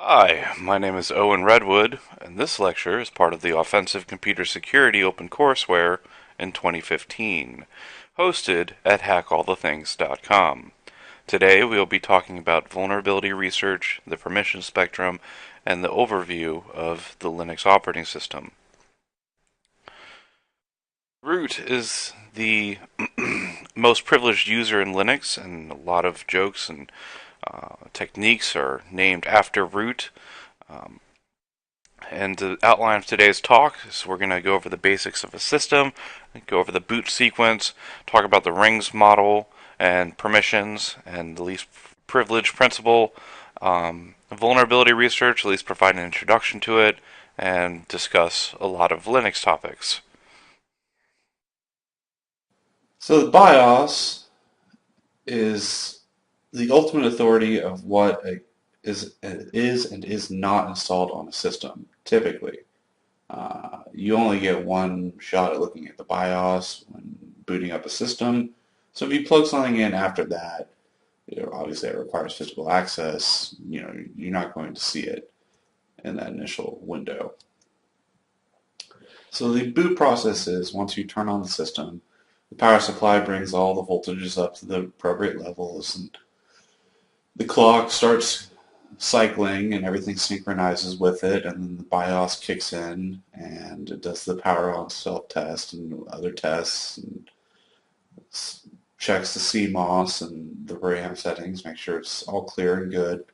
Hi, my name is Owen Redwood, and this lecture is part of the Offensive Computer Security OpenCourseware in 2015, hosted at hackallthethings.com. Today we will be talking about vulnerability research, the permission spectrum, and the overview of the Linux operating system. Root is the most privileged user in Linux, and a lot of jokes and techniques are named after root. Um, And the outline of today's talk is we're going to go over the basics of a system, go over the boot sequence, talk about the rings model and permissions and the least privilege principle, vulnerability research, at least provide an introduction to it, and discuss a lot of Linux topics. So the BIOS is the ultimate authority of what is and is not installed on a system, typically. You only get one shot at looking at the BIOS when booting up a system. So if you plug something in after that, obviously it requires physical access, you're not going to see it in that initial window. So the boot process is once you turn on the system, the power supply brings all the voltages up to the appropriate levels, and the clock starts cycling and everything synchronizes with it, and then the BIOS kicks in and it does the power on self-test and other tests and checks the CMOS and the RAM settings, make sure it's all clear and good.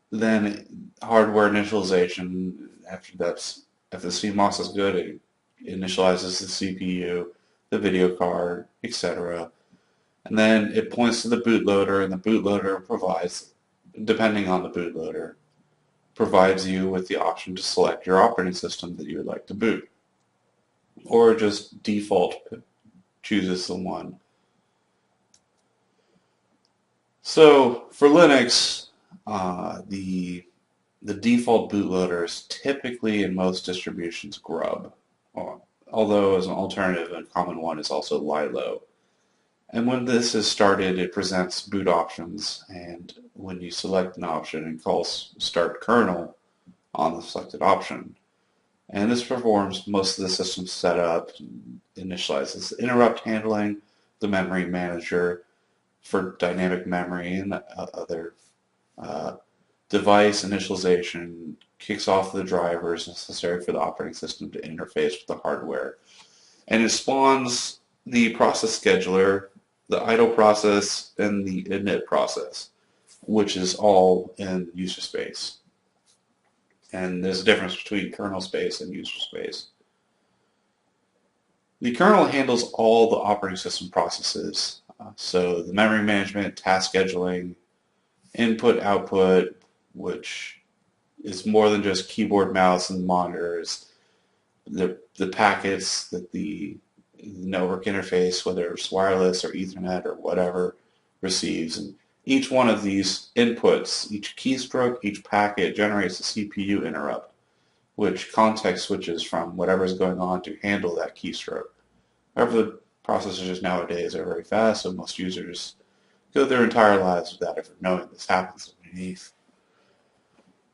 Then hardware initialization, after the CMOS is good, it initializes the CPU, the video card, etc. And then it points to the bootloader, and the bootloader provides, depending on the bootloader, provides you with the option to select your operating system that you would like to boot, or just default chooses the one. So for Linux, the default bootloader is typically in most distributions Grub, although as an alternative, a common one is also Lilo. And when this is started, it presents boot options, and when you select an option, it calls start kernel on the selected option. And this performs most of the system setup, initializes interrupt handling, the memory manager for dynamic memory and other uh, device initialization, kicks off the drivers necessary for the operating system to interface with the hardware. And it spawns the process scheduler, the idle process, and the init process, which is all in user space. And there's a difference between kernel space and user space. The kernel handles all the operating system processes. So the memory management, task scheduling, input, output, which is more than just keyboard, mouse, and monitors. The packets that the network interface, whether it's wireless or Ethernet or whatever, receives. And each one of these inputs, each keystroke, each packet generates a CPU interrupt, which context switches from whatever is going on to handle that keystroke. However, the processors nowadays are very fast, so most users go their entire lives without ever knowing this happens underneath.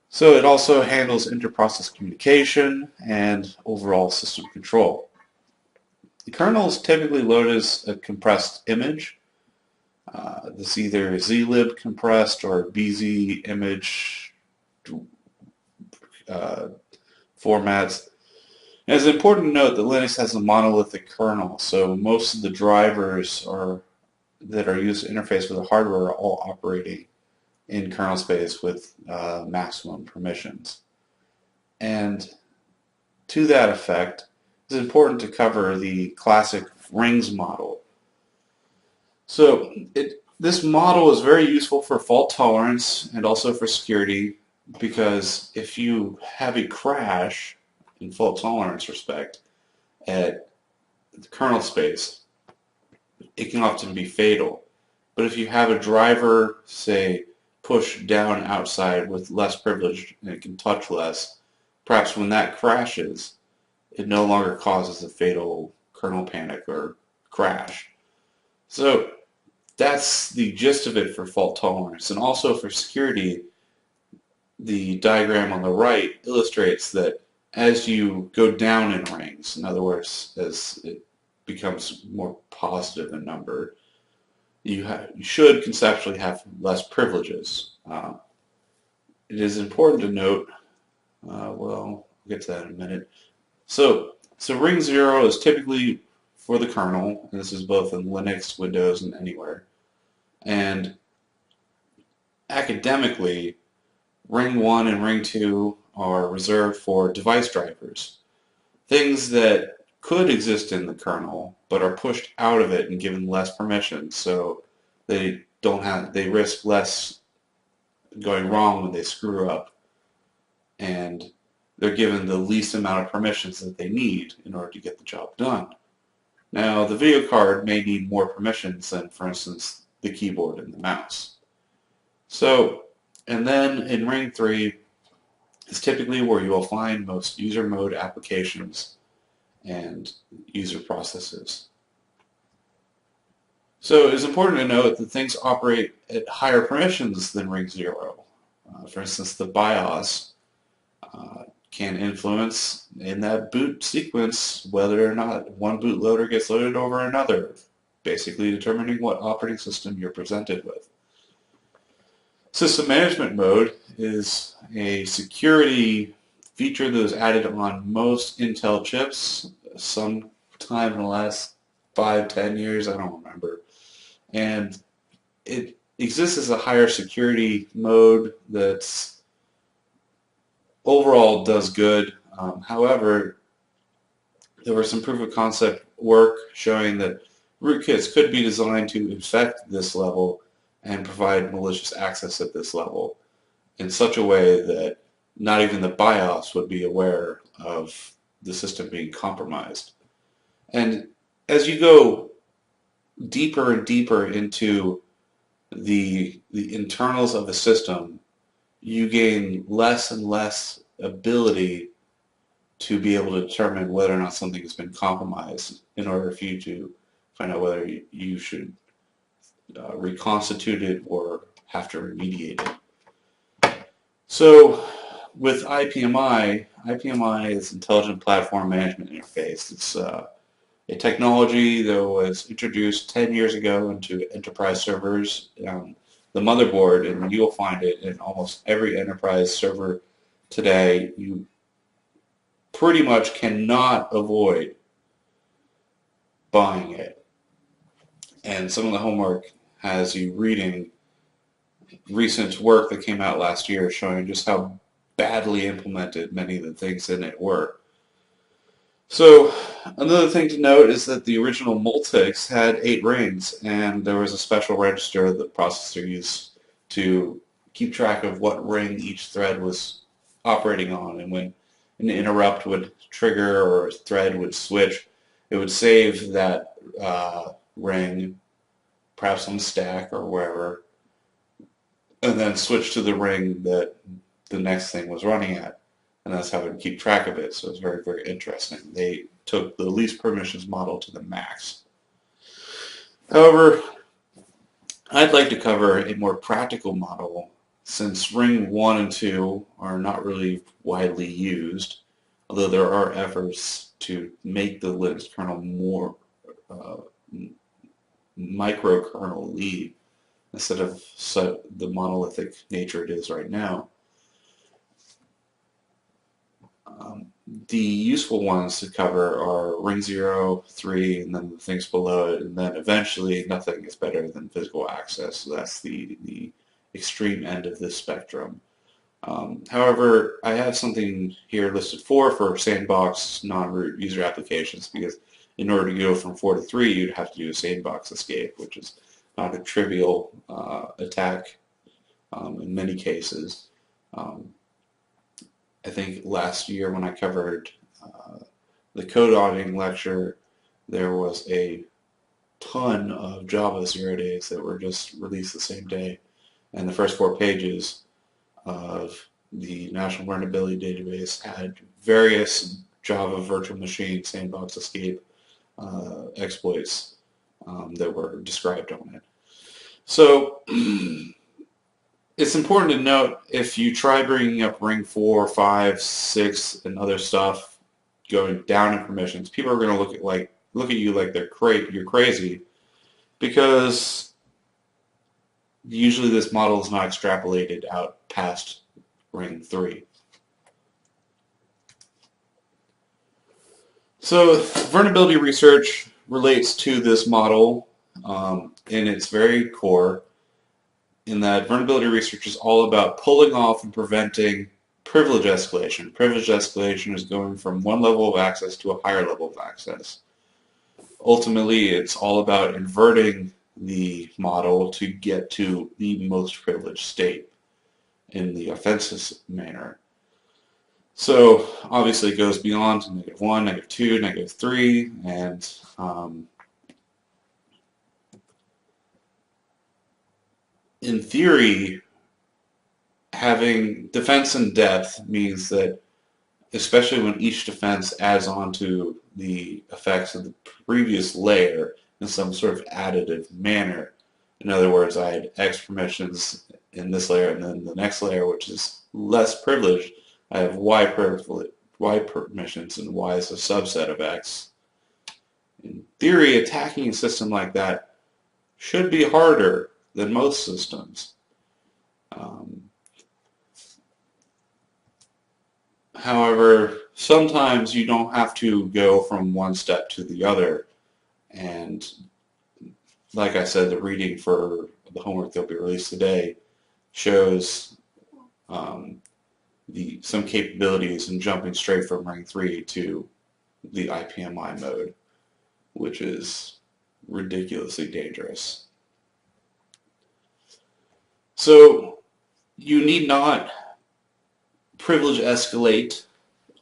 So it also handles inter-process communication and overall system control. The kernel is typically loaded as a compressed image. This either zlib compressed or bz image uh, formats. And it's important to note that Linux has a monolithic kernel, so most of the drivers that are used to interface with the hardware are all operating in kernel space with maximum permissions. And to that effect, it's important to cover the classic rings model. So this model is very useful for fault tolerance and also for security, because if you have a crash in fault tolerance respect at the kernel space, it can often be fatal. But if you have a driver, say, push down outside with less privilege and it can touch less, perhaps when that crashes, it no longer causes a fatal kernel panic or crash. So that's the gist of it for fault tolerance. And also for security, the diagram on the right illustrates that as you go down in rings, in other words, as it becomes more positive in number, you should conceptually have less privileges. It is important to note, we'll get to that in a minute. So ring 0 is typically for the kernel, and this is both in Linux, Windows, and anywhere. And academically, ring 1 and ring 2 are reserved for device drivers, things that could exist in the kernel but are pushed out of it and given less permission, so they risk less going wrong when they screw up, and they're given the least amount of permissions that they need in order to get the job done. Now, the video card may need more permissions than, for instance, the keyboard and the mouse. So, and then in ring 3 is typically where you will find most user mode applications and user processes. So it is important to note that things operate at higher permissions than ring 0. For instance, the BIOS can influence in that boot sequence whether or not one bootloader gets loaded over another, basically determining what operating system you're presented with. System management mode is a security feature that was added on most Intel chips sometime in the last 5-10 years, I don't remember. And it exists as a higher security mode that's overall does good. However, there was some proof of concept work showing that rootkits could be designed to infect this level and provide malicious access at this level in such a way that not even the BIOS would be aware of the system being compromised. And as you go deeper and deeper into the internals of a system, you gain less and less ability to be able to determine whether or not something has been compromised in order for you to find out whether you should reconstitute it or have to remediate it. So with IPMI is Intelligent Platform Management Interface. It's a technology that was introduced 10 years ago into enterprise servers. The motherboard, and you'll find it in almost every enterprise server today. You pretty much cannot avoid buying it. And some of the homework has you reading recent work that came out last year showing just how badly implemented many of the things in it were. So another thing to note is that the original Multics had 8 rings, and there was a special register that the processor used to keep track of what ring each thread was operating on, and when an interrupt would trigger or a thread would switch, it would save that ring, perhaps on the stack or wherever, and then switch to the ring that the next thing was running at. And that's how it would keep track of it. So it's very, very interesting. They took the least permissions model to the max. However, I'd like to cover a more practical model, since ring 1 and 2 are not really widely used, although there are efforts to make the Linux kernel more microkernel-y instead of the monolithic nature it is right now. The useful ones to cover are ring 0, 3, and then the things below it, and then eventually nothing is better than physical access. So that's the extreme end of this spectrum. However, I have something here listed for sandbox non-root user applications, because in order to go from 4 to 3, you'd have to do a sandbox escape, which is not a trivial attack in many cases. I think last year when I covered the code auditing lecture, there was a ton of Java 0 days that were just released the same day. And the first 4 pages of the National Vulnerability Database had various Java virtual machine sandbox escape exploits that were described on it. So it's important to note if you try bringing up ring 4, 5, 6, and other stuff going down in permissions, people are going to look at you like you're crazy because usually this model is not extrapolated out past ring 3. So vulnerability research relates to this model in its very core, in that vulnerability research is all about pulling off and preventing privilege escalation. Privilege escalation is going from one level of access to a higher level of access. Ultimately, it's all about inverting the model to get to the most privileged state in the offensive manner. So obviously it goes beyond -1, -2, -3, and in theory, having defense in depth means that, especially when each defense adds on to the effects of the previous layer in some sort of additive manner. In other words, I had X permissions in this layer, and then the next layer, which is less privileged, I have Y permissions, and Y is a subset of X. In theory, attacking a system like that should be harder than most systems. However, sometimes you don't have to go from one step to the other. And like I said, the reading for the homework that will be released today shows some capabilities in jumping straight from ring 3 to the IPMI mode, which is ridiculously dangerous. So you need not privilege escalate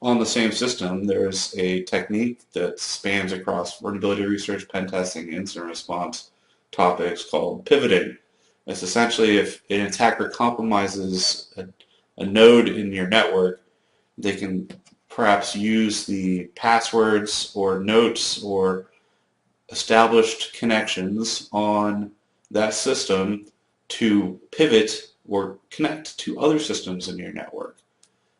on the same system. There's a technique that spans across vulnerability research, pen testing, incident response topics called pivoting. It's essentially if an attacker compromises a node in your network, they can perhaps use the passwords or notes or established connections on that system to pivot or connect to other systems in your network.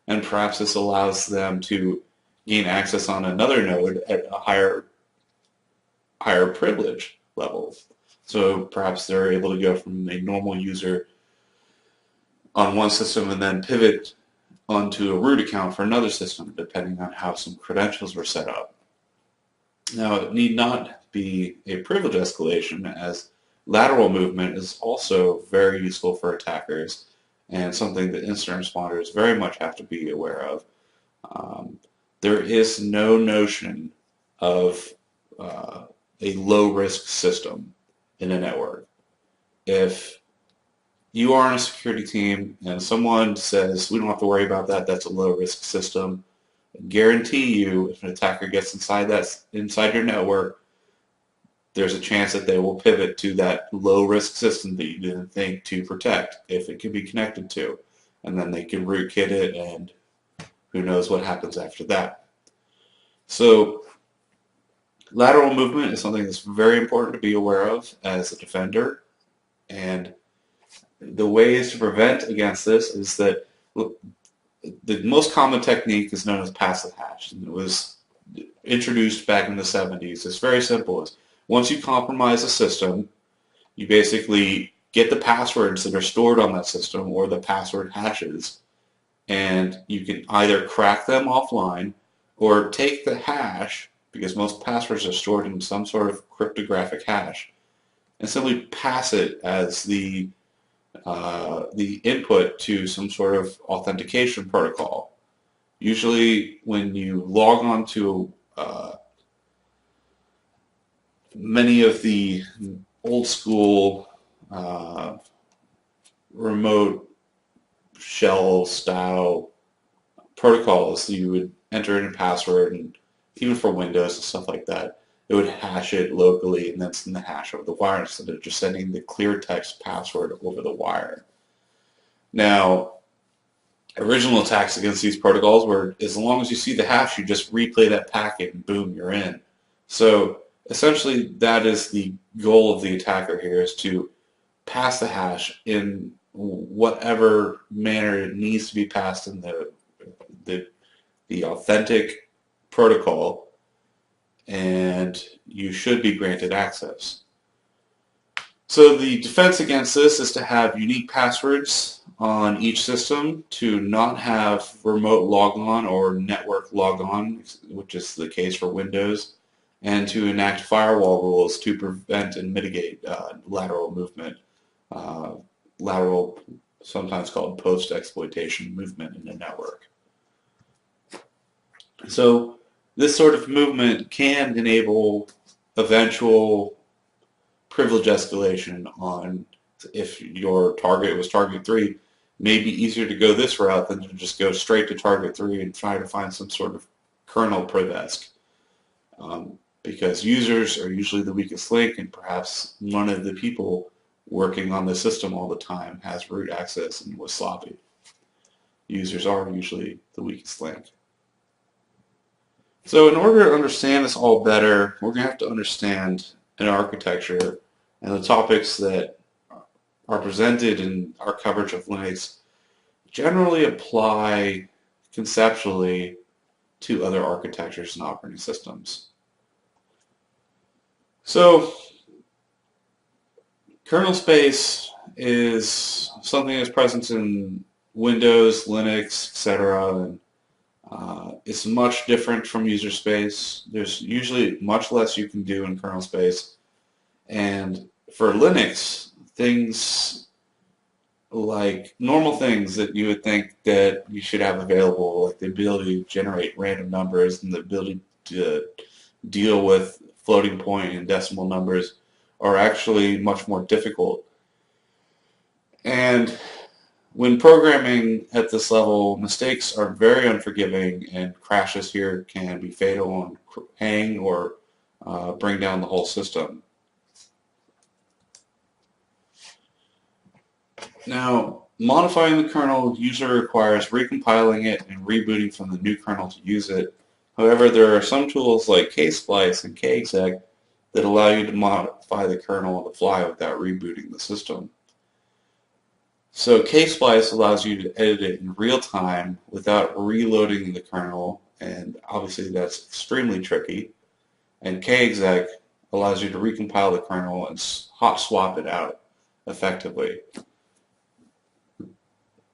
And perhaps this allows them to gain access on another node at a higher privilege level. So perhaps they're able to go from a normal user on one system and then pivot onto a root account for another system, depending on how some credentials were set up. Now, it need not be a privilege escalation, as lateral movement is also very useful for attackers and something that incident responders very much have to be aware of. There is no notion of a low-risk system in a network. If you are on a security team and someone says, we don't have to worry about that, that's a low-risk system, I guarantee you if an attacker gets inside your network, there's a chance that they will pivot to that low-risk system that you didn't think to protect, if it can be connected to. And then they can rootkit it, and who knows what happens after that. So lateral movement is something that's very important to be aware of as a defender. And the ways to prevent against this is that the most common technique is known as pass the hash. And it was introduced back in the 70s. It's very simple. Once you compromise a system, you basically get the passwords that are stored on that system or the password hashes, and you can either crack them offline or take the hash, because most passwords are stored in some sort of cryptographic hash, and simply pass it as the input to some sort of authentication protocol. Usually when you log on to many of the old school remote shell style protocols, you would enter in a password, and even for Windows and stuff like that, it would hash it locally and then send the hash over the wire instead of just sending the clear text password over the wire. Now, original attacks against these protocols were, as long as you see the hash, you just replay that packet and boom, you're in. So essentially that is the goal of the attacker here, is to pass the hash in whatever manner it needs to be passed in the authentic protocol, and you should be granted access. So the defense against this is to have unique passwords on each system, to not have remote logon or network logon, which is the case for Windows, and to enact firewall rules to prevent and mitigate lateral movement, lateral, sometimes called post-exploitation movement in the network. So this sort of movement can enable eventual privilege escalation on, if your target was target 3, may be easier to go this route than to just go straight to target 3 and try to find some sort of kernel priv-esc. Because users are usually the weakest link, and perhaps one of the people working on the system all the time has root access and was sloppy. Users are usually the weakest link. So in order to understand this all better, we're going to have to understand an architecture, and the topics that are presented in our coverage of Linux generally apply conceptually to other architectures and operating systems. So kernel space is something that's present in Windows, Linux, etc., and it's much different from user space. There's usually much less you can do in kernel space. And for Linux, things like normal things that you would think that you should have available, like the ability to generate random numbers and the ability to deal with floating point and decimal numbers, are actually much more difficult. And when programming at this level, mistakes are very unforgiving, and crashes here can be fatal and hang or bring down the whole system. Now, modifying the kernel usually requires recompiling it and rebooting from the new kernel to use it. However, there are some tools like ksplice and kexec that allow you to modify the kernel on the fly without rebooting the system. So ksplice allows you to edit it in real time without reloading the kernel, and obviously that's extremely tricky. And kexec allows you to recompile the kernel and hot swap it out effectively.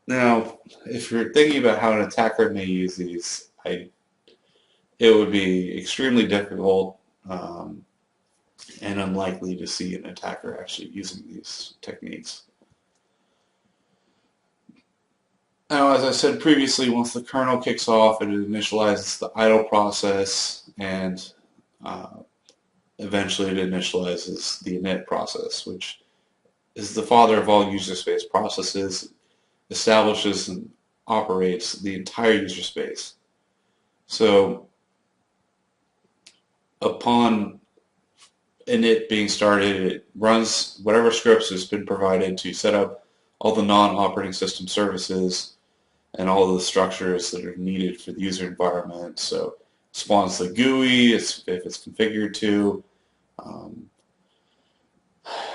Now, if you're thinking about how an attacker may use these, it would be extremely difficult and unlikely to see an attacker actually using these techniques. Now, as I said previously, once the kernel kicks off, it initializes the idle process, and eventually it initializes the init process, which is the father of all user space processes, establishes and operates the entire user space. So upon init being started, it runs whatever scripts has been provided to set up all the non-operating system services and all of the structures that are needed for the user environment. So it spawns the GUI if it's configured to,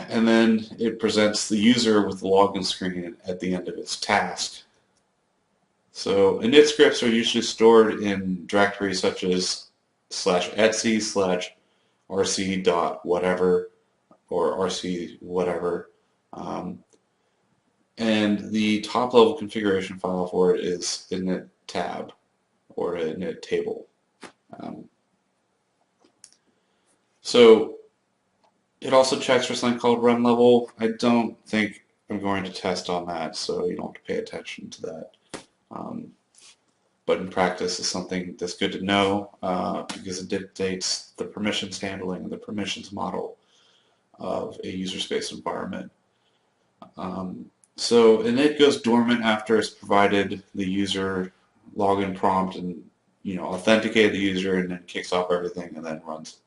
and then it presents the user with the login screen at the end of its task. So init scripts are usually stored in directories such as /etc/ rc.whatever or rc whatever, and the top level configuration file for it is init tab or init table. So it also checks for something called run level. I don't think I'm going to test on that, so you don't have to pay attention to that. But in practice, it's something that's good to know because it dictates the permissions handling and the permissions model of a user space environment. So init goes dormant after it's provided the user login prompt and authenticated the user, and then kicks off everything and then runs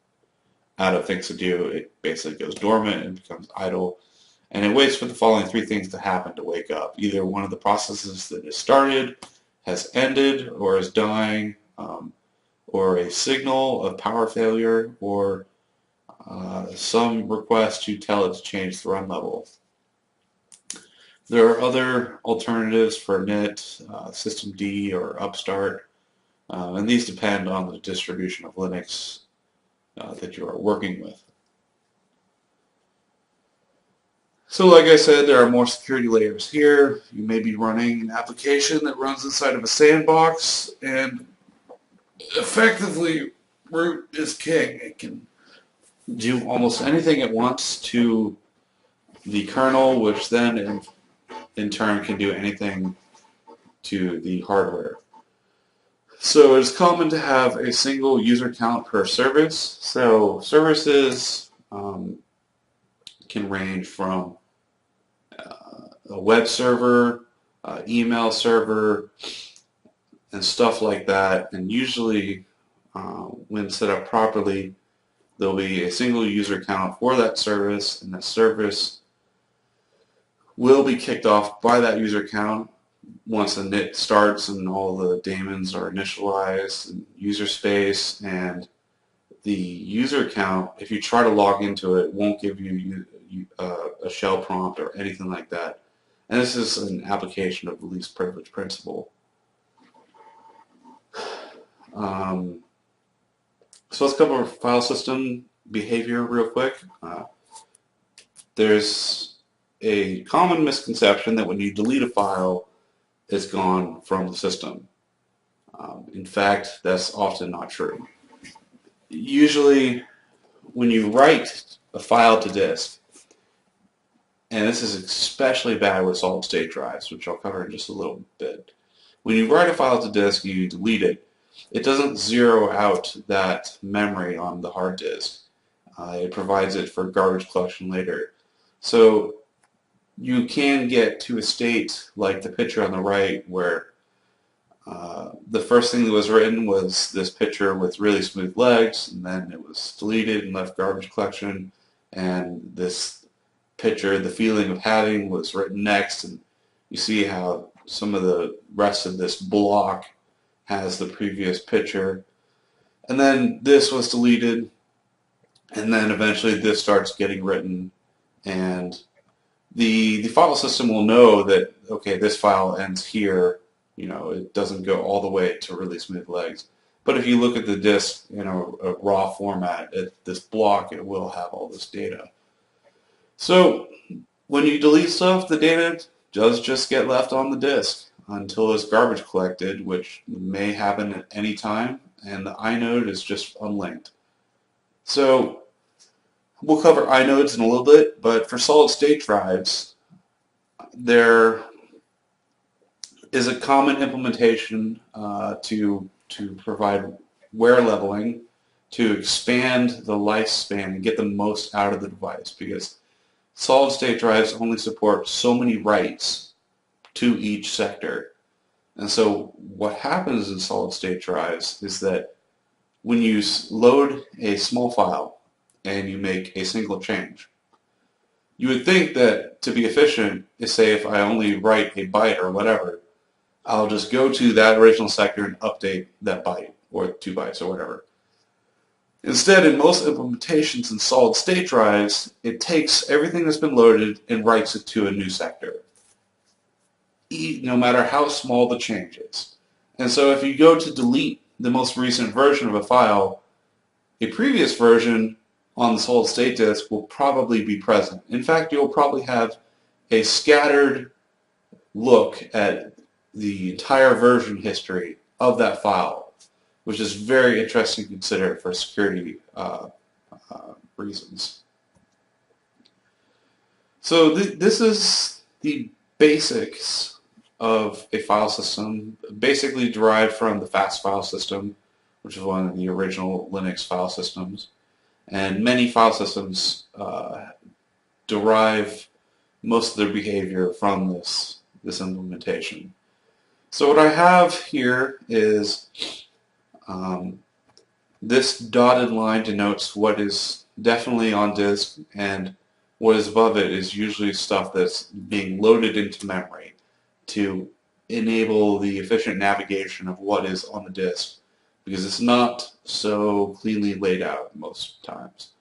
out of things to do. It basically goes dormant and becomes idle, and it waits for the following three things to happen to wake up. Either one of the processes that is started has ended or is dying, or a signal of power failure, or some request to tell it to change the run level. There are other alternatives for init, systemd, or upstart, and these depend on the distribution of Linux that you are working with. So like I said, there are more security layers here. You may be running an application that runs inside of a sandbox, and effectively root is king. It can do almost anything it wants to the kernel, which then in turn can do anything to the hardware. So it's common to have a single user count per service. So services can range from a web server, email server, and stuff like that. And usually, when set up properly, there'll be a single user count for that service, and that service will be kicked off by that user count once the init starts and all the daemons are initialized and user space. And the user count, if you try to log into it, won't give you a shell prompt or anything like that. And this is an application of the least privilege principle. So let's cover file system behavior real quick. There's a common misconception that when you delete a file, it's gone from the system. In fact, that's often not true. Usually, when you write a file to disk, and this is especially bad with solid-state drives, which I'll cover in just a little bit. When you write a file to disk, you delete it. It doesn't zero out that memory on the hard disk. It provides it for garbage collection later. So you can get to a state like the picture on the right where the first thing that was written was this picture with really smooth legs, and then it was deleted and left garbage collection, and this picture, the feeling of having, was written next, and you see how some of the rest of this block has the previous picture. And then this was deleted, and then eventually this starts getting written, and the file system will know that, okay, this file ends here. You know, it doesn't go all the way to really smooth legs. But if you look at the disk in a raw format, this block, it will have all this data. So when you delete stuff, the data does just get left on the disk until it's garbage collected, which may happen at any time, and the inode is just unlinked. So we'll cover inodes in a little bit, but for solid-state drives, there is a common implementation to provide wear leveling to expand the lifespan and get the most out of the device, because solid-state drives only support so many writes to each sector. And so what happens in solid-state drives is that when you load a small file and you make a single change, you would think that to be efficient is, say, if I only write a byte or whatever, I'll just go to that original sector and update that byte or 2 bytes or whatever. Instead, in most implementations in solid-state drives, it takes everything that's been loaded and writes it to a new sector, no matter how small the change is. And so if you go to delete the most recent version of a file, a previous version on the solid-state disk will probably be present. In fact, you'll probably have a scattered look at the entire version history of that file, which is very interesting to consider for security reasons. So this is the basics of a file system, basically derived from the FAST file system, which is one of the original Linux file systems. And many file systems derive most of their behavior from this implementation. So what I have here is this dotted line denotes what is definitely on disk, and what is above it is usually stuff that's being loaded into memory to enable the efficient navigation of what is on the disk, because it's not so cleanly laid out most times.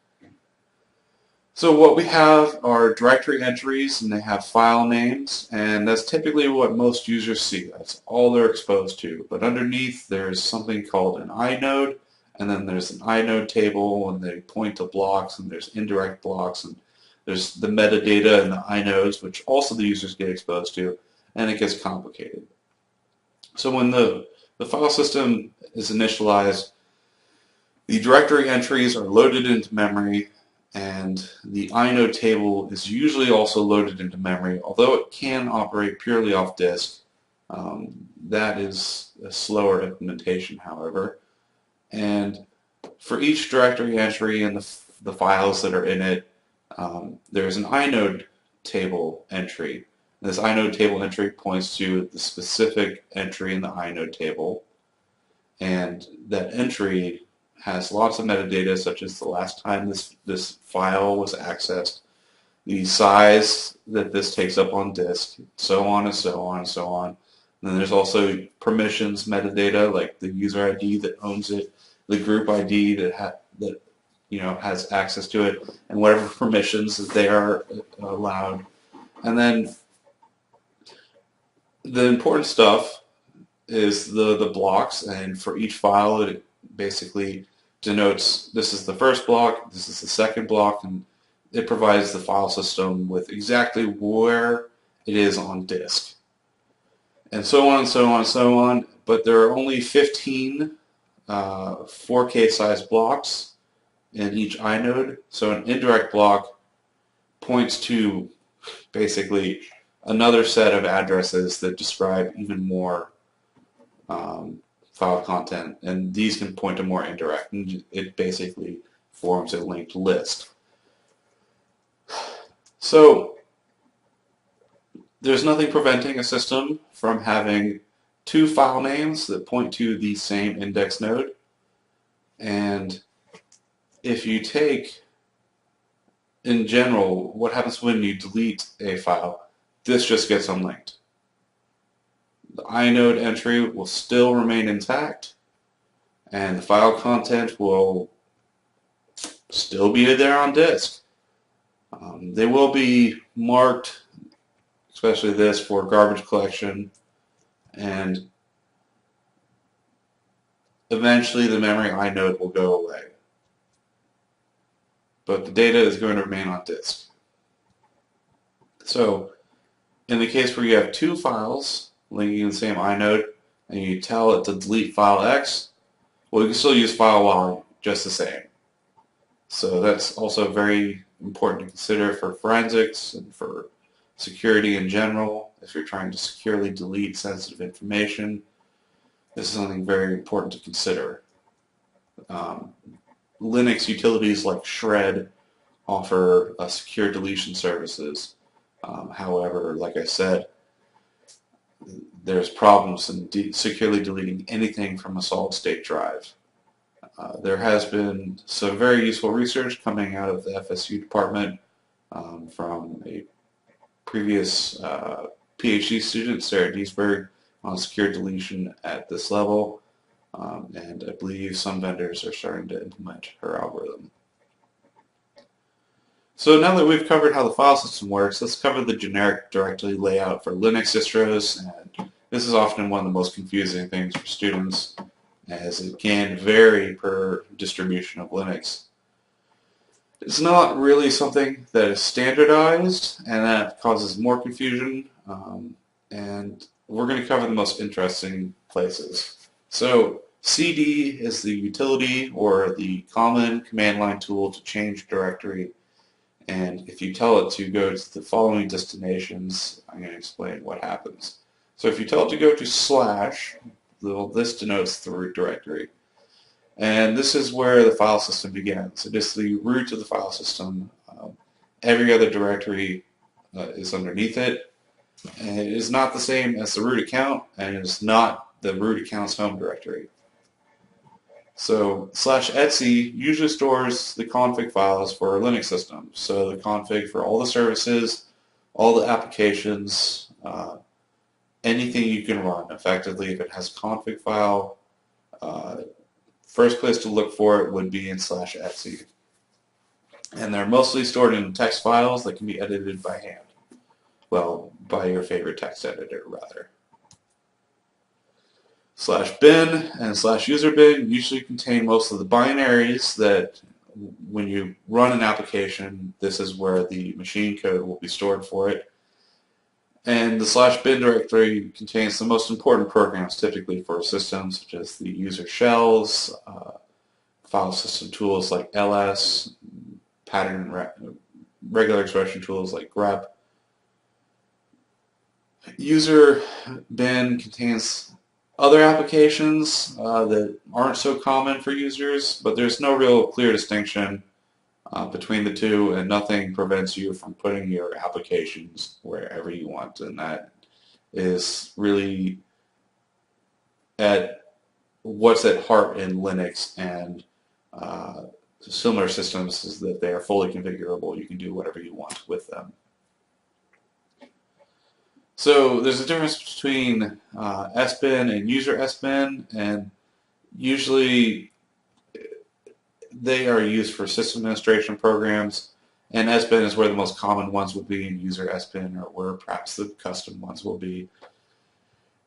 So what we have are directory entries, and they have file names, and that's typically what most users see. That's all they're exposed to. But underneath, there's something called an inode, and then there's an inode table, and they point to blocks, and there's indirect blocks, and there's the metadata and the inodes, which also the users get exposed to, and it gets complicated. So when the file system is initialized, the directory entries are loaded into memory, and the inode table is usually also loaded into memory, although it can operate purely off disk. That is a slower implementation, however. And for each directory entry and the files that are in it, there's an inode table entry. This inode table entry points to the specific entry in the inode table, and that entry has lots of metadata, such as the last time this file was accessed, the size that this takes up on disk, so on and so on and so on. And then there's also permissions metadata, like the user ID that owns it, the group ID that has access to it, and whatever permissions that they are allowed. And then the important stuff is the blocks, and for each file it basically denotes this is the first block, this is the second block, and it provides the file system with exactly where it is on disk. And so on and so on and so on, but there are only 15 4K size blocks in each inode, so an indirect block points to basically another set of addresses that describe even more file content, and these can point to more indirect, and it basically forms a linked list. So there's nothing preventing a system from having two file names that point to the same index node, and if you take, in general, what happens when you delete a file, this just gets unlinked. The inode entry will still remain intact, and the file content will still be there on disk. They will be marked, especially this, for garbage collection, and eventually the memory inode will go away. But the data is going to remain on disk. So in the case where you have two files linking the same inode, and you tell it to delete file X, well, you can still use file Y just the same. So that's also very important to consider for forensics and for security in general. If you're trying to securely delete sensitive information, this is something very important to consider. Linux utilities like Shred offer secure deletion services. However, like I said, there's problems in securely deleting anything from a solid-state drive. There has been some very useful research coming out of the FSU department from a previous PhD student, Sarah Diesberg, on secure deletion at this level, and I believe some vendors are starting to implement her algorithm. So now that we've covered how the file system works, let's cover the generic directory layout for Linux distros, and this is often one of the most confusing things for students, as it can vary per distribution of Linux. It's not really something that is standardized, and that causes more confusion, and we're going to cover the most interesting places. So CD is the utility or the common command line tool to change directory, and if you tell it to go to the following destinations, I'm going to explain what happens. So if you tell it to go to slash, this denotes the root directory. And this is where the file system begins. It is the root of the file system. Every other directory is underneath it. And it is not the same as the root account, and it is not the root account's home directory. So /etc usually stores the config files for a Linux system. So the config for all the services, all the applications, anything you can run. Effectively, if it has a config file, first place to look for it would be in /etc. And they're mostly stored in text files that can be edited by hand. Well, by your favorite text editor, rather. /bin and /userbin usually contain most of the binaries that when you run an application, this is where the machine code will be stored for it. And the /bin directory contains the most important programs typically for systems, such as the user shells, file system tools like ls, regular expression tools like grep. User bin contains other applications that aren't so common for users, but there's no real clear distinction between the two, and nothing prevents you from putting your applications wherever you want, and that is really at what's at heart in Linux and similar systems, is that they are fully configurable. You can do whatever you want with them. So there's a difference between SBIN and user SBIN, and usually they are used for system administration programs, and SBIN is where the most common ones will be, and user SBIN are where perhaps the custom ones will be.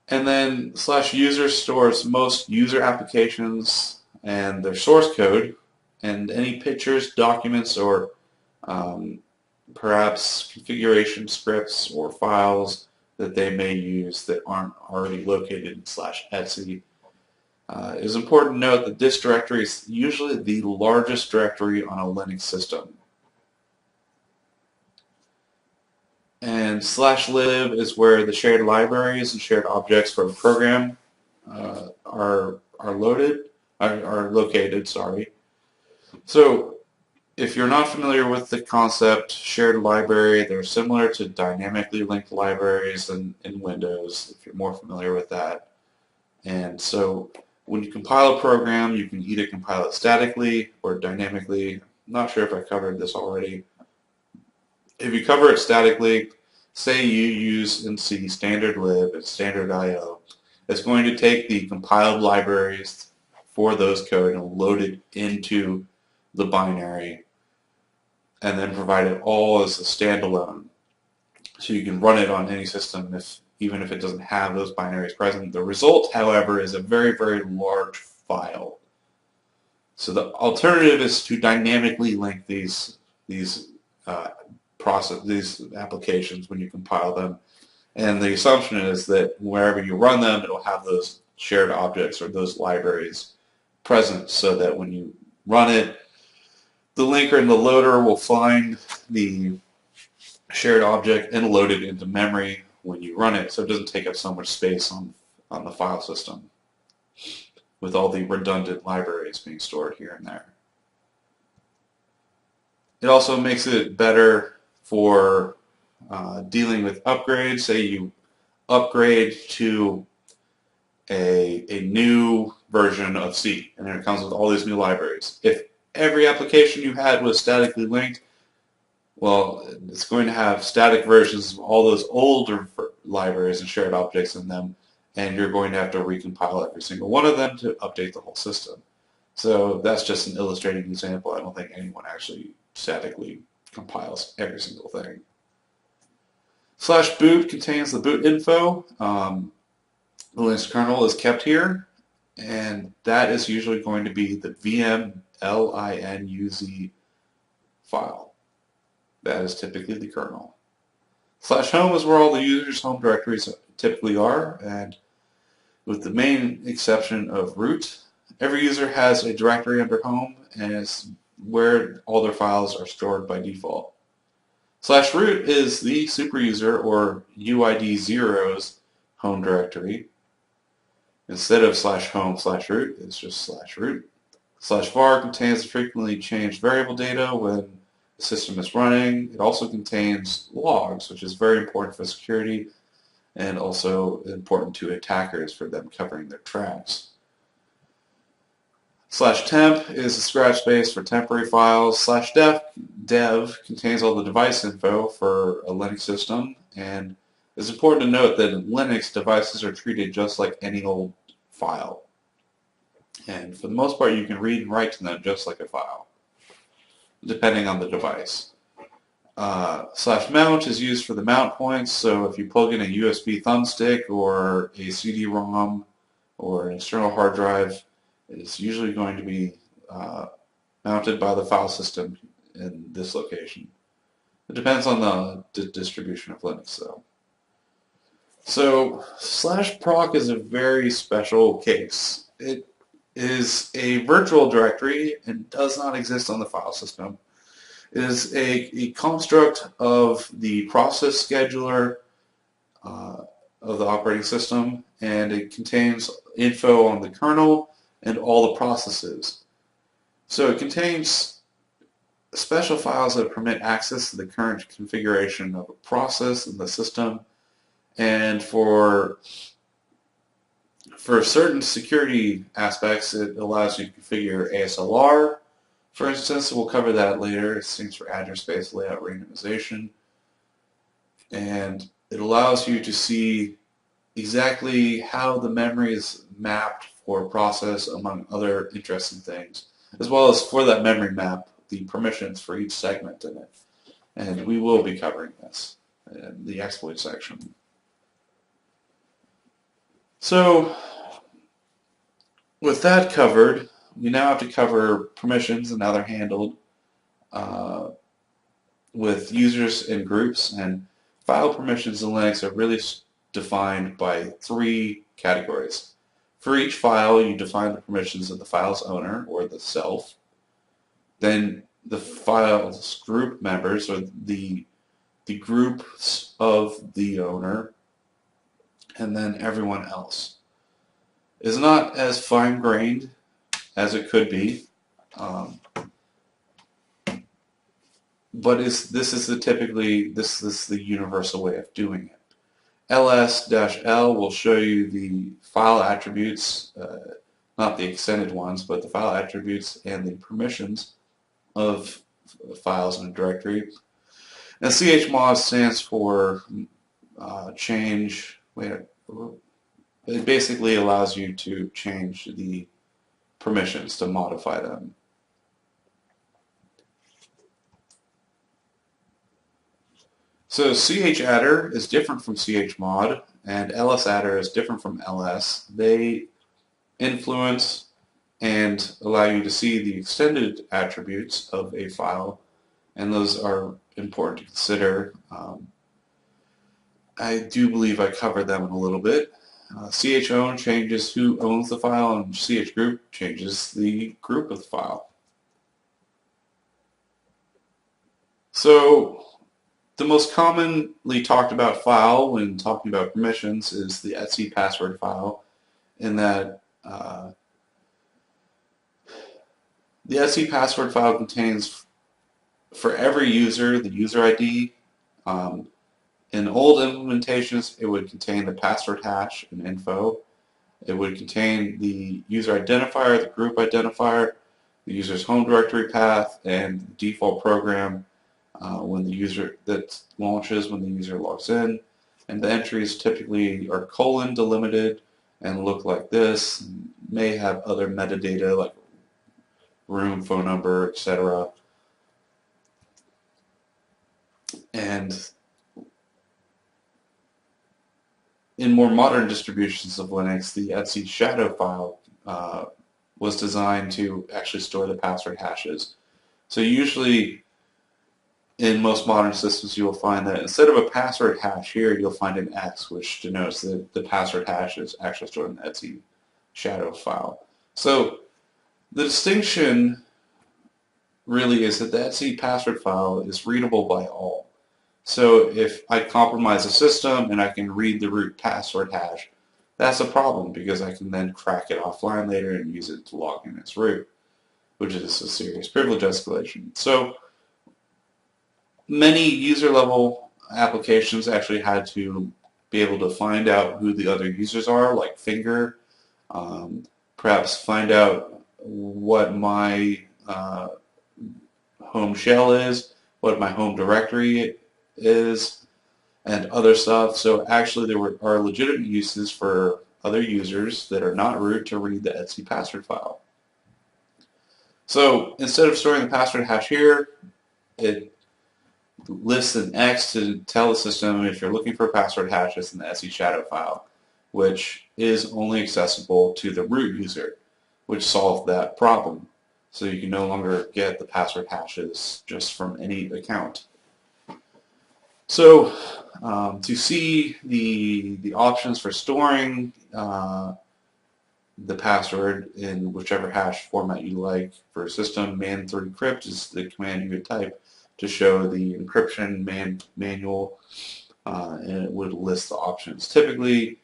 And then /user stores most user applications and their source code, and any pictures, documents, or perhaps configuration scripts or files that they may use that aren't already located in /etc. It is important to note that this directory is usually the largest directory on a Linux system. And /lib is where the shared libraries and shared objects for the program are located. So if you're not familiar with the concept shared library, they're similar to dynamically linked libraries in Windows, if you're more familiar with that. And so when you compile a program, you can either compile it statically or dynamically. I'm not sure if I covered this already. If you cover it statically, say you use in C standard lib and standard IO, it's going to take the compiled libraries for those code and load it into the binary and then provide it all as a standalone. So you can run it on any system even if it doesn't have those binaries present. The result, however, is a very, very large file. So the alternative is to dynamically link these applications when you compile them. And the assumption is that wherever you run them, it will have those shared objects or those libraries present, so that when you run it, the linker and the loader will find the shared object and load it into memory when you run it, so it doesn't take up so much space on the file system with all the redundant libraries being stored here and there. It also makes it better for dealing with upgrades. Say you upgrade to a new version of C, and then it comes with all these new libraries. If every application you had was statically linked, well, it's going to have static versions of all those older libraries and shared objects in them, and you're going to have to recompile every single one of them to update the whole system. So that's just an illustrating example. I don't think anyone actually statically compiles every single thing. /boot contains the boot info. The Linux kernel is kept here, and that is usually going to be the VM linuz file. That is typically the kernel. /home is where all the users' home directories typically are, and with the main exception of root, every user has a directory under home, and it's where all their files are stored by default. /root is the superuser or UID0's home directory. Instead of /home/root, it's just /root. /var contains the frequently changed variable data when the system is running. It also contains logs, which is very important for security and also important to attackers for them covering their tracks. /temp is a scratch space for temporary files. /dev contains all the device info for a Linux system, and it's important to note that in Linux, devices are treated just like any old file. And for the most part, you can read and write to them just like a file. depending on the device. /mount is used for the mount points, so if you plug in a USB thumbstick or a CD-ROM or an external hard drive, it's usually going to be mounted by the file system in this location. It depends on the distribution of Linux, though. So /proc is a very special case. It is a virtual directory and does not exist on the file system. It is a construct of the process scheduler of the operating system, and it contains info on the kernel and all the processes. So it contains special files that permit access to the current configuration of a process in the system, and for certain security aspects, it allows you to configure ASLR. For instance, we'll cover that later. It stands for Address Space Layout Randomization. And it allows you to see exactly how the memory is mapped for a process, among other interesting things, as well as for that memory map, the permissions for each segment in it. And we will be covering this in the exploit section. So, with that covered, we now have to cover permissions and how they're handled with users and groups. And file permissions in Linux are really defined by 3 categories. For each file, you define the permissions of the file's owner, or the self. Then the file's group members, or the groups of the owner, and then everyone else. It's not as fine-grained as it could be, but this is the universal way of doing it. ls-l will show you the file attributes, not the extended ones, but the file attributes and the permissions of files in a directory. And chmod stands for change. It basically allows you to change the permissions, to modify them. So chaddr is different from chmod, and lsaddr is different from ls. They influence and allow you to see the extended attributes of a file, and those are important to consider. I do believe I covered them in a little bit. chown changes who owns the file, and chgroup changes the group of the file. So the most commonly talked about file when talking about permissions is the etc password file, in that the etc password file contains, for every user, the user ID. In old implementations, it would contain the password hash and info. It would contain the user identifier, the group identifier, the user's home directory path, and the default program when the user that launches when the user logs in. And the entries typically are colon delimited and look like this. May have other metadata like room, phone number, etc. And in more modern distributions of Linux, the etc shadow file was designed to actually store the password hashes. So usually in most modern systems you will find that instead of a password hash here, you'll find an X, which denotes that the password hash is actually stored in the etc shadow file. So the distinction really is that the etc password file is readable by all. So if I compromise a system and I can read the root password hash, that's a problem, because I can then crack it offline later and use it to log in as root, which is a serious privilege escalation. So many user-level applications actually had to be able to find out who the other users are, like Finger, perhaps find out what my home shell is, what my home directory is, and other stuff. So actually there are legitimate uses for other users that are not root to read the etc password file. So instead of storing the password hash here, it lists an X to tell the system if you're looking for a password hash, it's in the SE shadow file, which is only accessible to the root user, which solved that problem. So you can no longer get the password hashes just from any account. So to see the options for storing the password in whichever hash format you like for system, man3crypt is the command you would type to show the encryption manual, and it would list the options. Typically,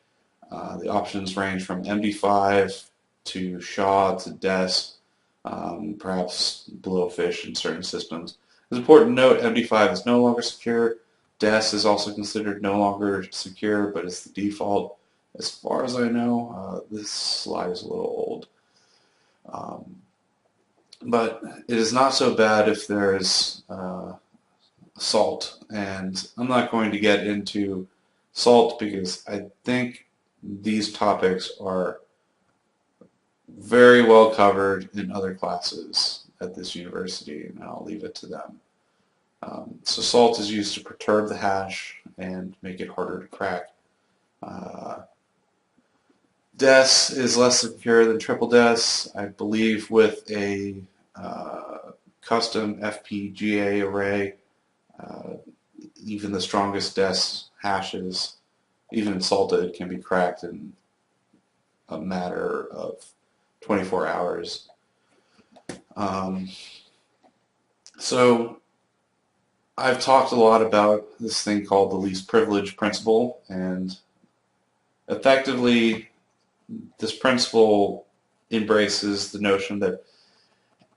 the options range from MD5 to SHA to DES, perhaps Blowfish in certain systems. It's important to note MD5 is no longer secure. DES is also considered no longer secure, but it's the default. As far as I know, this slide is a little old. But it is not so bad if there is salt. And I'm not going to get into salt because I think these topics are very well covered in other classes at this university, and I'll leave it to them. So salt is used to perturb the hash and make it harder to crack. DES is less secure than triple DES, I believe, with a custom FPGA array. Even the strongest DES hashes, even salted, can be cracked in a matter of 24 hours. So I've talked a lot about this thing called the least privilege principle, and effectively this principle embraces the notion that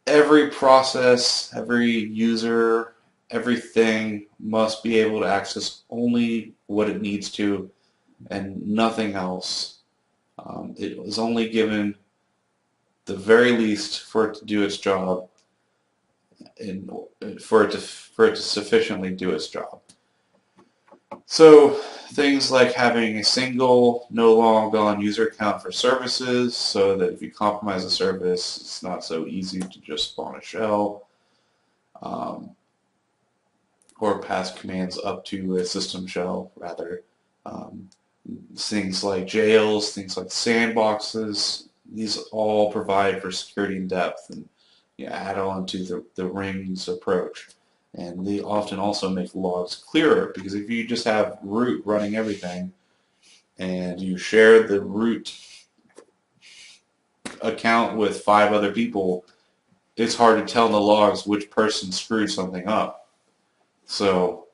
every process, every user, everything must be able to access only what it needs to and nothing else. It was only given the very least for it to do its job and for it to sufficiently do its job. So things like having a single no long gone user account for services, so that if you compromise a service, it's not so easy to just spawn a shell, or pass commands up to a system shell, rather. Things like jails, things like sandboxes, these all provide for security in depth and add on to the rings approach. And they often also make logs clearer, because if you just have root running everything and you share the root account with 5 other people, it's hard to tell in the logs which person screwed something up. So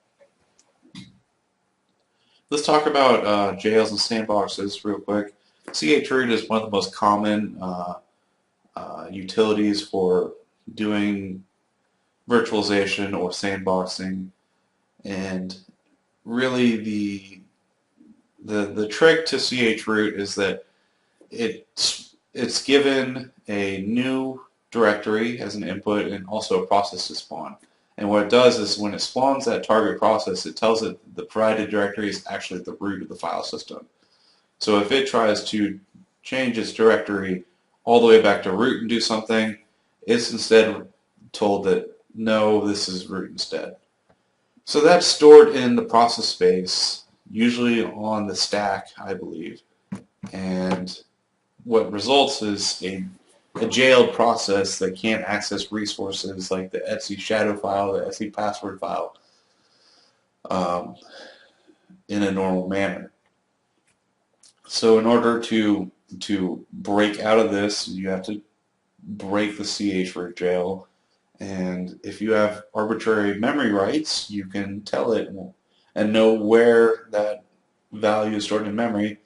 let's talk about jails and sandboxes real quick. chroot is one of the most common utilities for doing virtualization or sandboxing, and really the trick to chroot is that it's given a new directory as an input and also a process to spawn. And what it does is when it spawns that target process, it tells it the provided directory is actually the root of the file system. So if it tries to change its directory all the way back to root and do something, it's instead told that no, this is root instead. So that's stored in the process space, usually on the stack, I believe. And what results is a jailed process that can't access resources like the etc shadow file, the etc password file, in a normal manner. So in order to break out of this, you have to break the chroot jail. And if you have arbitrary memory rights, you can tell it and know where that value is stored in memory.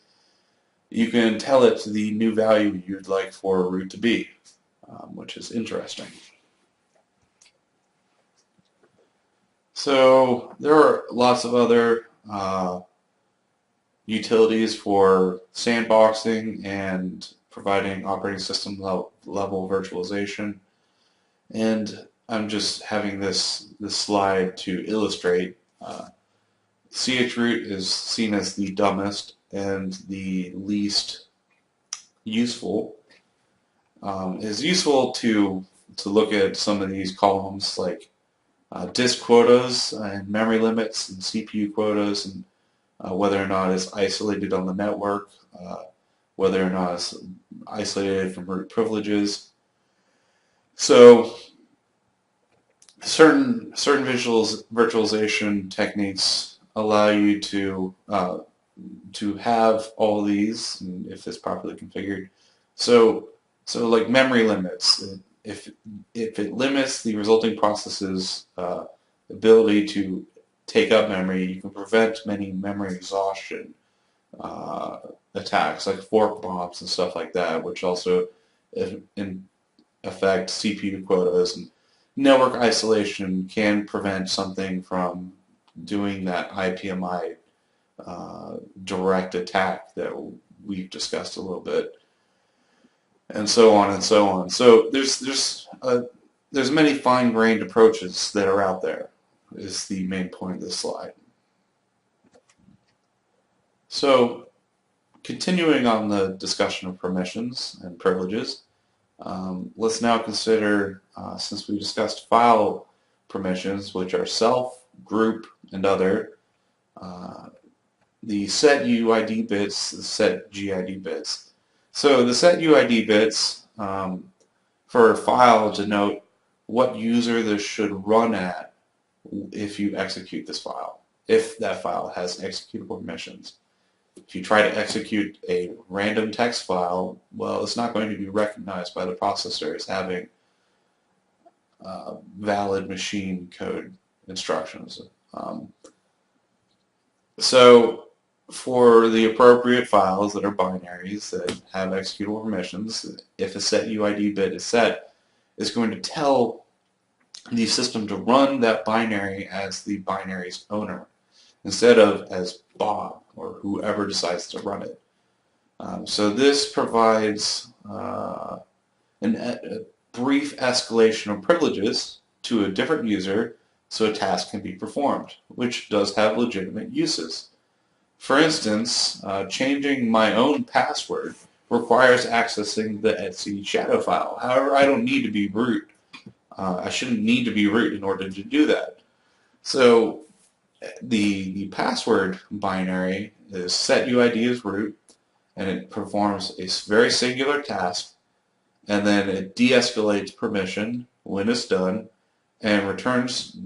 You can tell it the new value you'd like for root to be, which is interesting. So there are lots of other utilities for sandboxing and providing operating system level virtualization. And I'm just having this slide to illustrate. chroot is seen as the dumbest and the least useful. It is useful to to look at some of these columns like disk quotas and memory limits and CPU quotas and whether or not it's isolated on the network, whether or not it's isolated from root privileges. So certain virtualization techniques allow you to have all these, if it's properly configured. So like memory limits, if it limits the resulting process's ability to take up memory, you can prevent many memory exhaustion attacks like fork bombs and stuff like that, which also affect CPU quotas. And network isolation can prevent something from doing that IPMI direct attack that we've discussed a little bit, and so on and so on. So there's many fine-grained approaches that are out there, is the main point of this slide. So continuing on the discussion of permissions and privileges, let's now consider, since we discussed file permissions, which are self, group, and other, the set UID bits, the set GID bits. So the set UID bits for a file denote what user this should run at if you execute this file, if that file has executable permissions. If you try to execute a random text file, well, it's not going to be recognized by the processor as having valid machine code instructions. So for the appropriate files that are binaries that have executable permissions, if a set UID bit is set, it's going to tell the system to run that binary as the binary's owner, instead of as Bob or whoever decides to run it. So this provides a brief escalation of privileges to a different user so a task can be performed, which does have legitimate uses. For instance, changing my own password requires accessing the etc shadow file. However, I don't need to be root. I shouldn't need to be root in order to do that. So the password binary is set UID as root, and it performs a very singular task, and then it de-escalates permission when it's done, and returns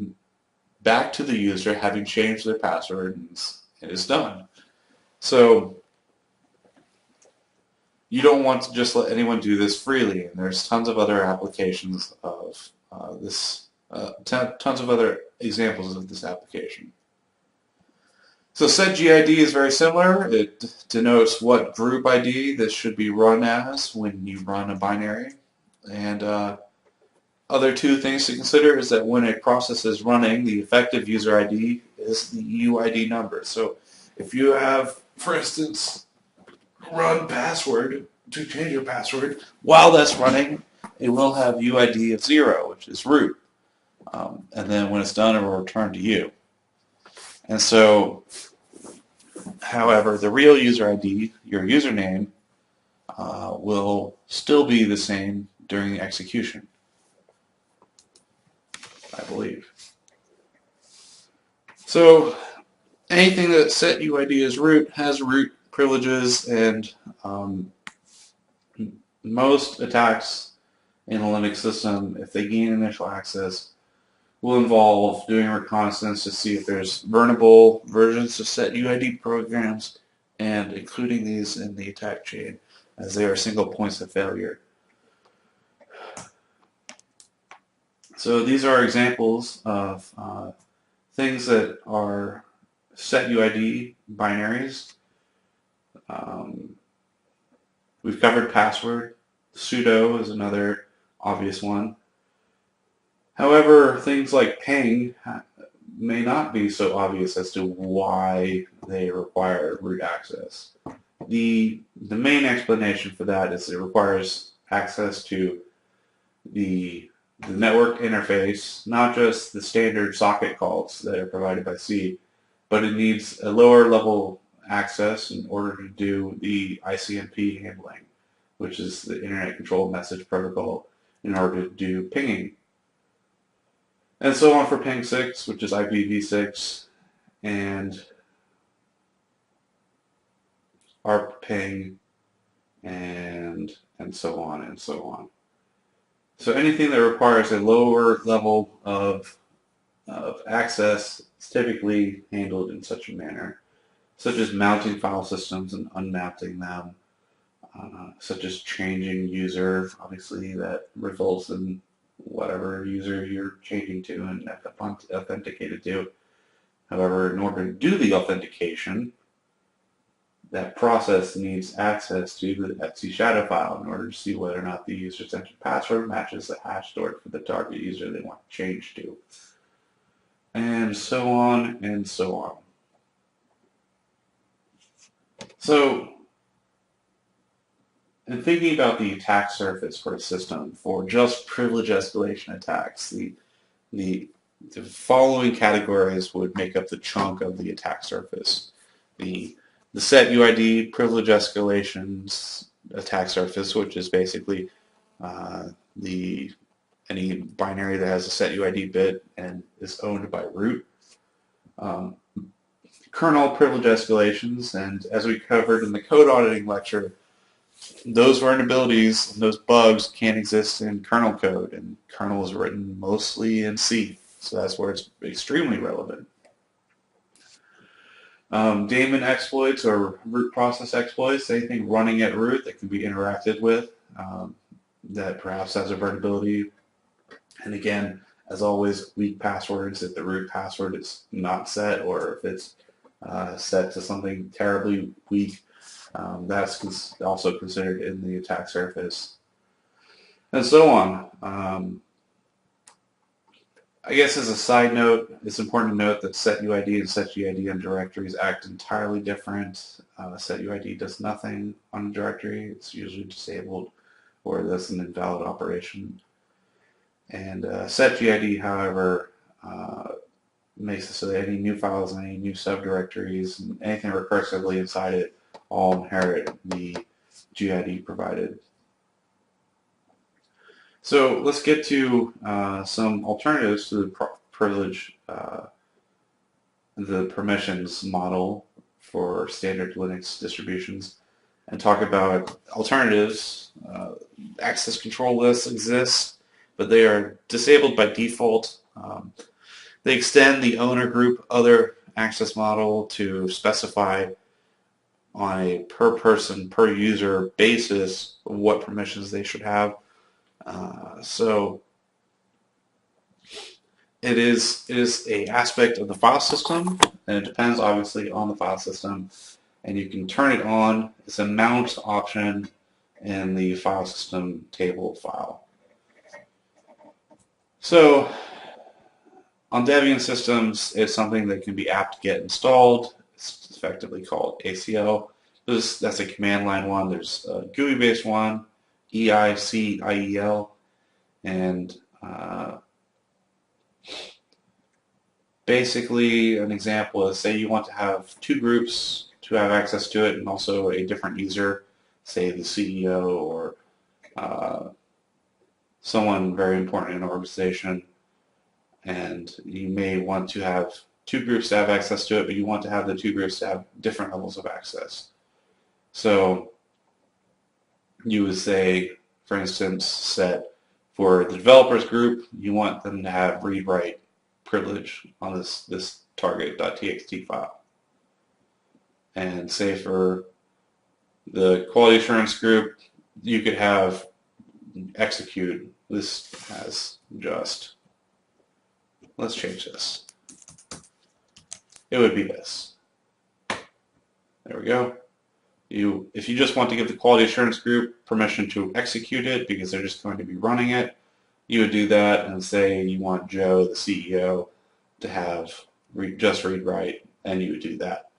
back to the user having changed their password, and it's done. So you don't want to just let anyone do this freely, and there's tons of other applications of this, tons of other examples of this application. So setGID is very similar. It denotes what group ID this should be run as when you run a binary. And other two things to consider is that when a process is running, the effective user ID is the UID number. So if you have, for instance, run password to change your password, while that's running, it will have UID of 0, which is root. And then when it's done, it will return to you. And so, however, the real user ID, your username, will still be the same during the execution, I believe. So anything that's set UID as root has root privileges, and most attacks in a Linux system, if they gain initial access, will involve doing reconnaissance to see if there's vulnerable versions of set UID programs and including these in the attack chain, as they are single points of failure. So these are examples of things that are set UID binaries. We've covered password. Sudo is another obvious one. However, things like ping may not be so obvious as to why they require root access. The main explanation for that is it requires access to the network interface, not just the standard socket calls that are provided by C, but it needs a lower level access in order to do the ICMP handling, which is the Internet Controlled Message Protocol, in order to do pinging. And so on for ping 6, which is IPv6, and ARP ping, and so on and so on. So anything that requires a lower level of access is typically handled in such a manner, such as mounting file systems and unmounting them, such as changing user. Obviously, that results in whatever user you're changing to and authenticated to. However, in order to do the authentication, that process needs access to the etc shadow file in order to see whether or not the user's entered password matches the hash stored for the target user they want to change to. And so on and so on. So, in thinking about the attack surface for a system for just privilege escalation attacks, the following categories would make up the chunk of the attack surface. The set UID privilege escalations attack surface, which is basically any binary that has a set UID bit and is owned by root. Kernel privilege escalations, and as we covered in the code auditing lecture, those vulnerabilities and those bugs can't exist in kernel code, and kernel is written mostly in C, so that's where it's extremely relevant. Daemon exploits or root process exploits, anything running at root that can be interacted with that perhaps has a vulnerability. And again, as always, weak passwords if the root password is not set, or if it's set to something terribly weak, that's also considered in the attack surface. And so on. I guess as a side note, it's important to note that setuid and setuid on directories act entirely different. Setuid does nothing on a directory. It's usually disabled or that's an invalid operation. And setgid, however, makes it so that any new files and any new subdirectories and anything recursively inside it all inherit the GID provided. So let's get to some alternatives to the privilege, the permissions model for standard Linux distributions, and talk about alternatives. Access control lists exist, but they are disabled by default. They extend the owner group other access model to specify on a per person, per user basis what permissions they should have. So it is a aspect of the file system, and it depends obviously on the file system. And you can turn it on. It's a mount option in the file system table file. So on Debian systems, it's something that can be apt-get installed. It's effectively called ACL. That's a command line one. There's a GUI-based one, EICIEL, and basically an example is, say you want to have two groups to have access to it and also a different user, say the CEO or someone very important in an organization, and you may want to have two groups to have access to it, but you want to have the two groups to have different levels of access. So you would say, for instance, set for the developers group, you want them to have read-write privilege on this target.txt file. And say for the quality assurance group, you could have execute. This has just, let's change this. It would be this. There we go. If you just want to give the quality assurance group permission to execute it because they're just going to be running it, you would do that and say you want Joe, the CEO, to have just read-write, and you would do that.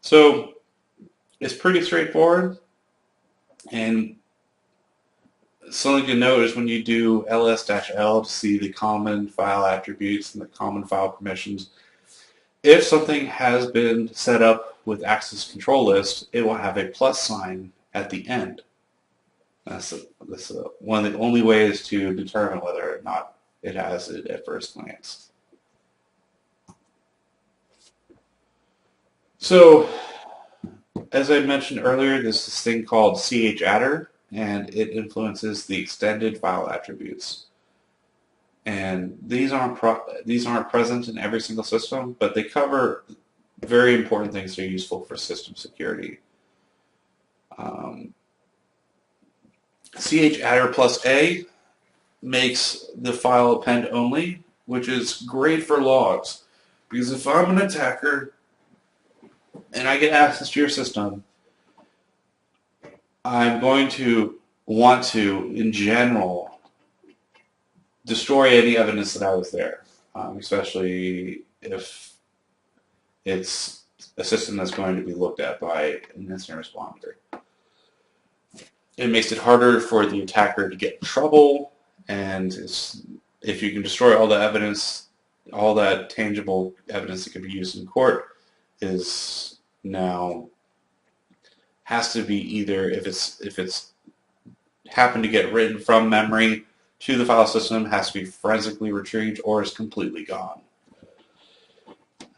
So it's pretty straightforward, and something to note is when you do ls-l to see the common file attributes and the common file permissions, if something has been set up with access control list, it will have a plus sign at the end. That's one of the only ways to determine whether or not it has it at first glance. So, as I mentioned earlier, there's this thing called CHAdder, and it influences the extended file attributes. And these aren't present in every single system, but they cover very important things that are useful for system security. CHAdder plus A makes the file append only, which is great for logs. Because if I'm an attacker and I get access to your system, I'm going to want to, in general, destroy any evidence that I was there, especially if it's a system that's going to be looked at by an incident responder. It makes it harder for the attacker to get in trouble, and if you can destroy all the evidence, all that tangible evidence that can be used in court is now has to be either if it's happened to get written from memory to the file system, has to be forensically retrieved or is completely gone.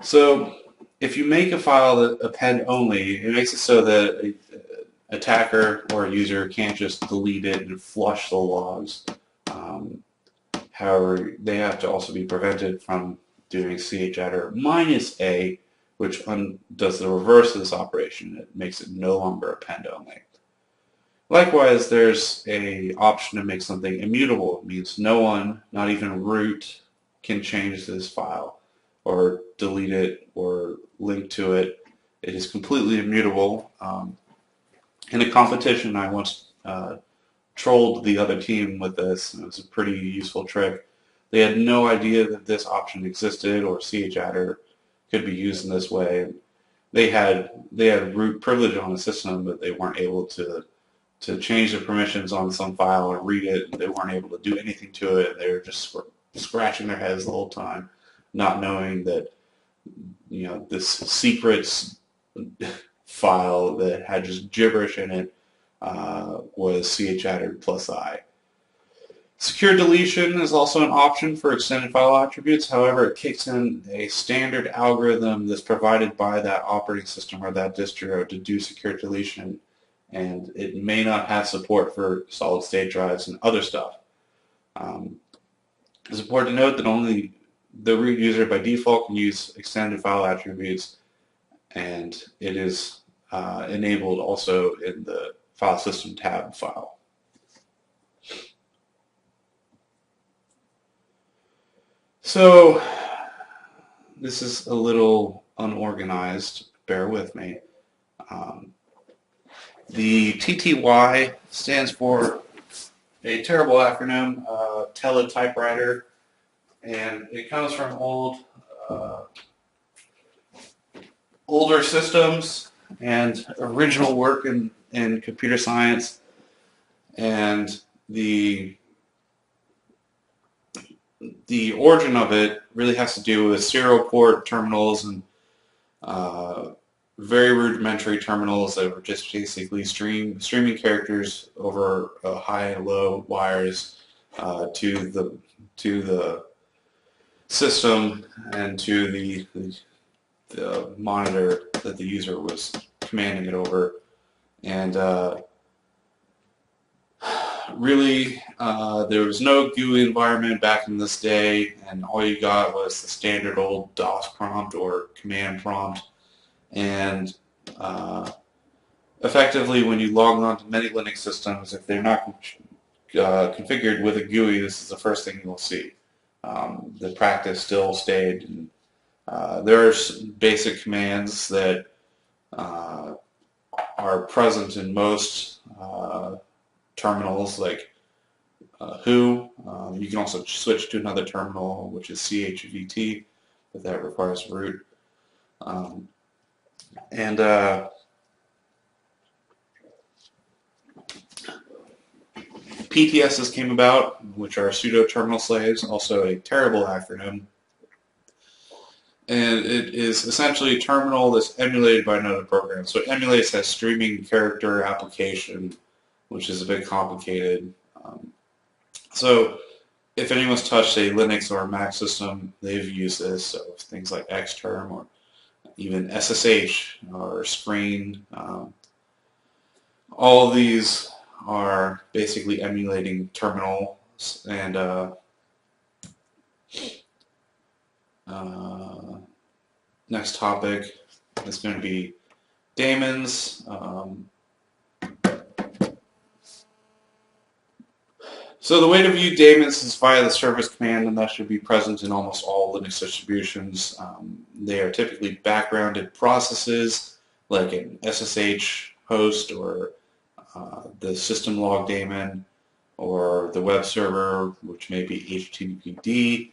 So if you make a file that append only, it makes it so that an attacker or a user can't just delete it and flush the logs. However, they have to also be prevented from doing CHAdder minus A, which does the reverse of this operation. It makes it no longer append only. Likewise, there's an option to make something immutable. It means no one, not even root, can change this file or delete it or link to it. It is completely immutable. In a competition, I once trolled the other team with this, and it was a pretty useful trick. They had no idea that this option existed or CHAdder could be used in this way. They had root privilege on the system, but they weren't able to change the permissions on some file or read it. They weren't able to do anything to it. They were just scratching their heads the whole time, not knowing that this secrets file that had just gibberish in it was CHAdder plus I. Secure deletion is also an option for extended file attributes. However, it kicks in a standard algorithm that's provided by that operating system or that distro to do secure deletion, and it may not have support for solid-state drives and other stuff. It's important to note that only the root user by default can use extended file attributes, and it is enabled also in the file system tab file. So this is a little unorganized, bear with me. The TTY stands for a terrible acronym, teletypewriter, and it comes from older systems and original work in computer science, and the origin of it really has to do with serial port terminals and very rudimentary terminals that were just basically streaming characters over high and low wires to the system and to the monitor that the user was commanding it over. And really, there was no GUI environment back in this day, and all you got was the standard old DOS prompt or command prompt. And effectively, when you log on to many Linux systems, if they're not configured with a GUI, this is the first thing you'll see. The practice still stayed. And, there are basic commands that are present in most terminals, like who. You can also switch to another terminal, which is chvt, but that requires root. And PTSs came about, which are pseudo terminal slaves, also a terrible acronym. And it is essentially a terminal that's emulated by another program. So it emulates that streaming character application which is a bit complicated. So if anyone's touched a Linux or a Mac system, they've used this. So things like Xterm or even SSH or Screen. All of these are basically emulating terminals. And next topic is going to be daemons. So the way to view daemons is via the service command, and that should be present in almost all Linux distributions. They are typically backgrounded processes like an SSH host or the system log daemon or the web server, which may be HTTPD,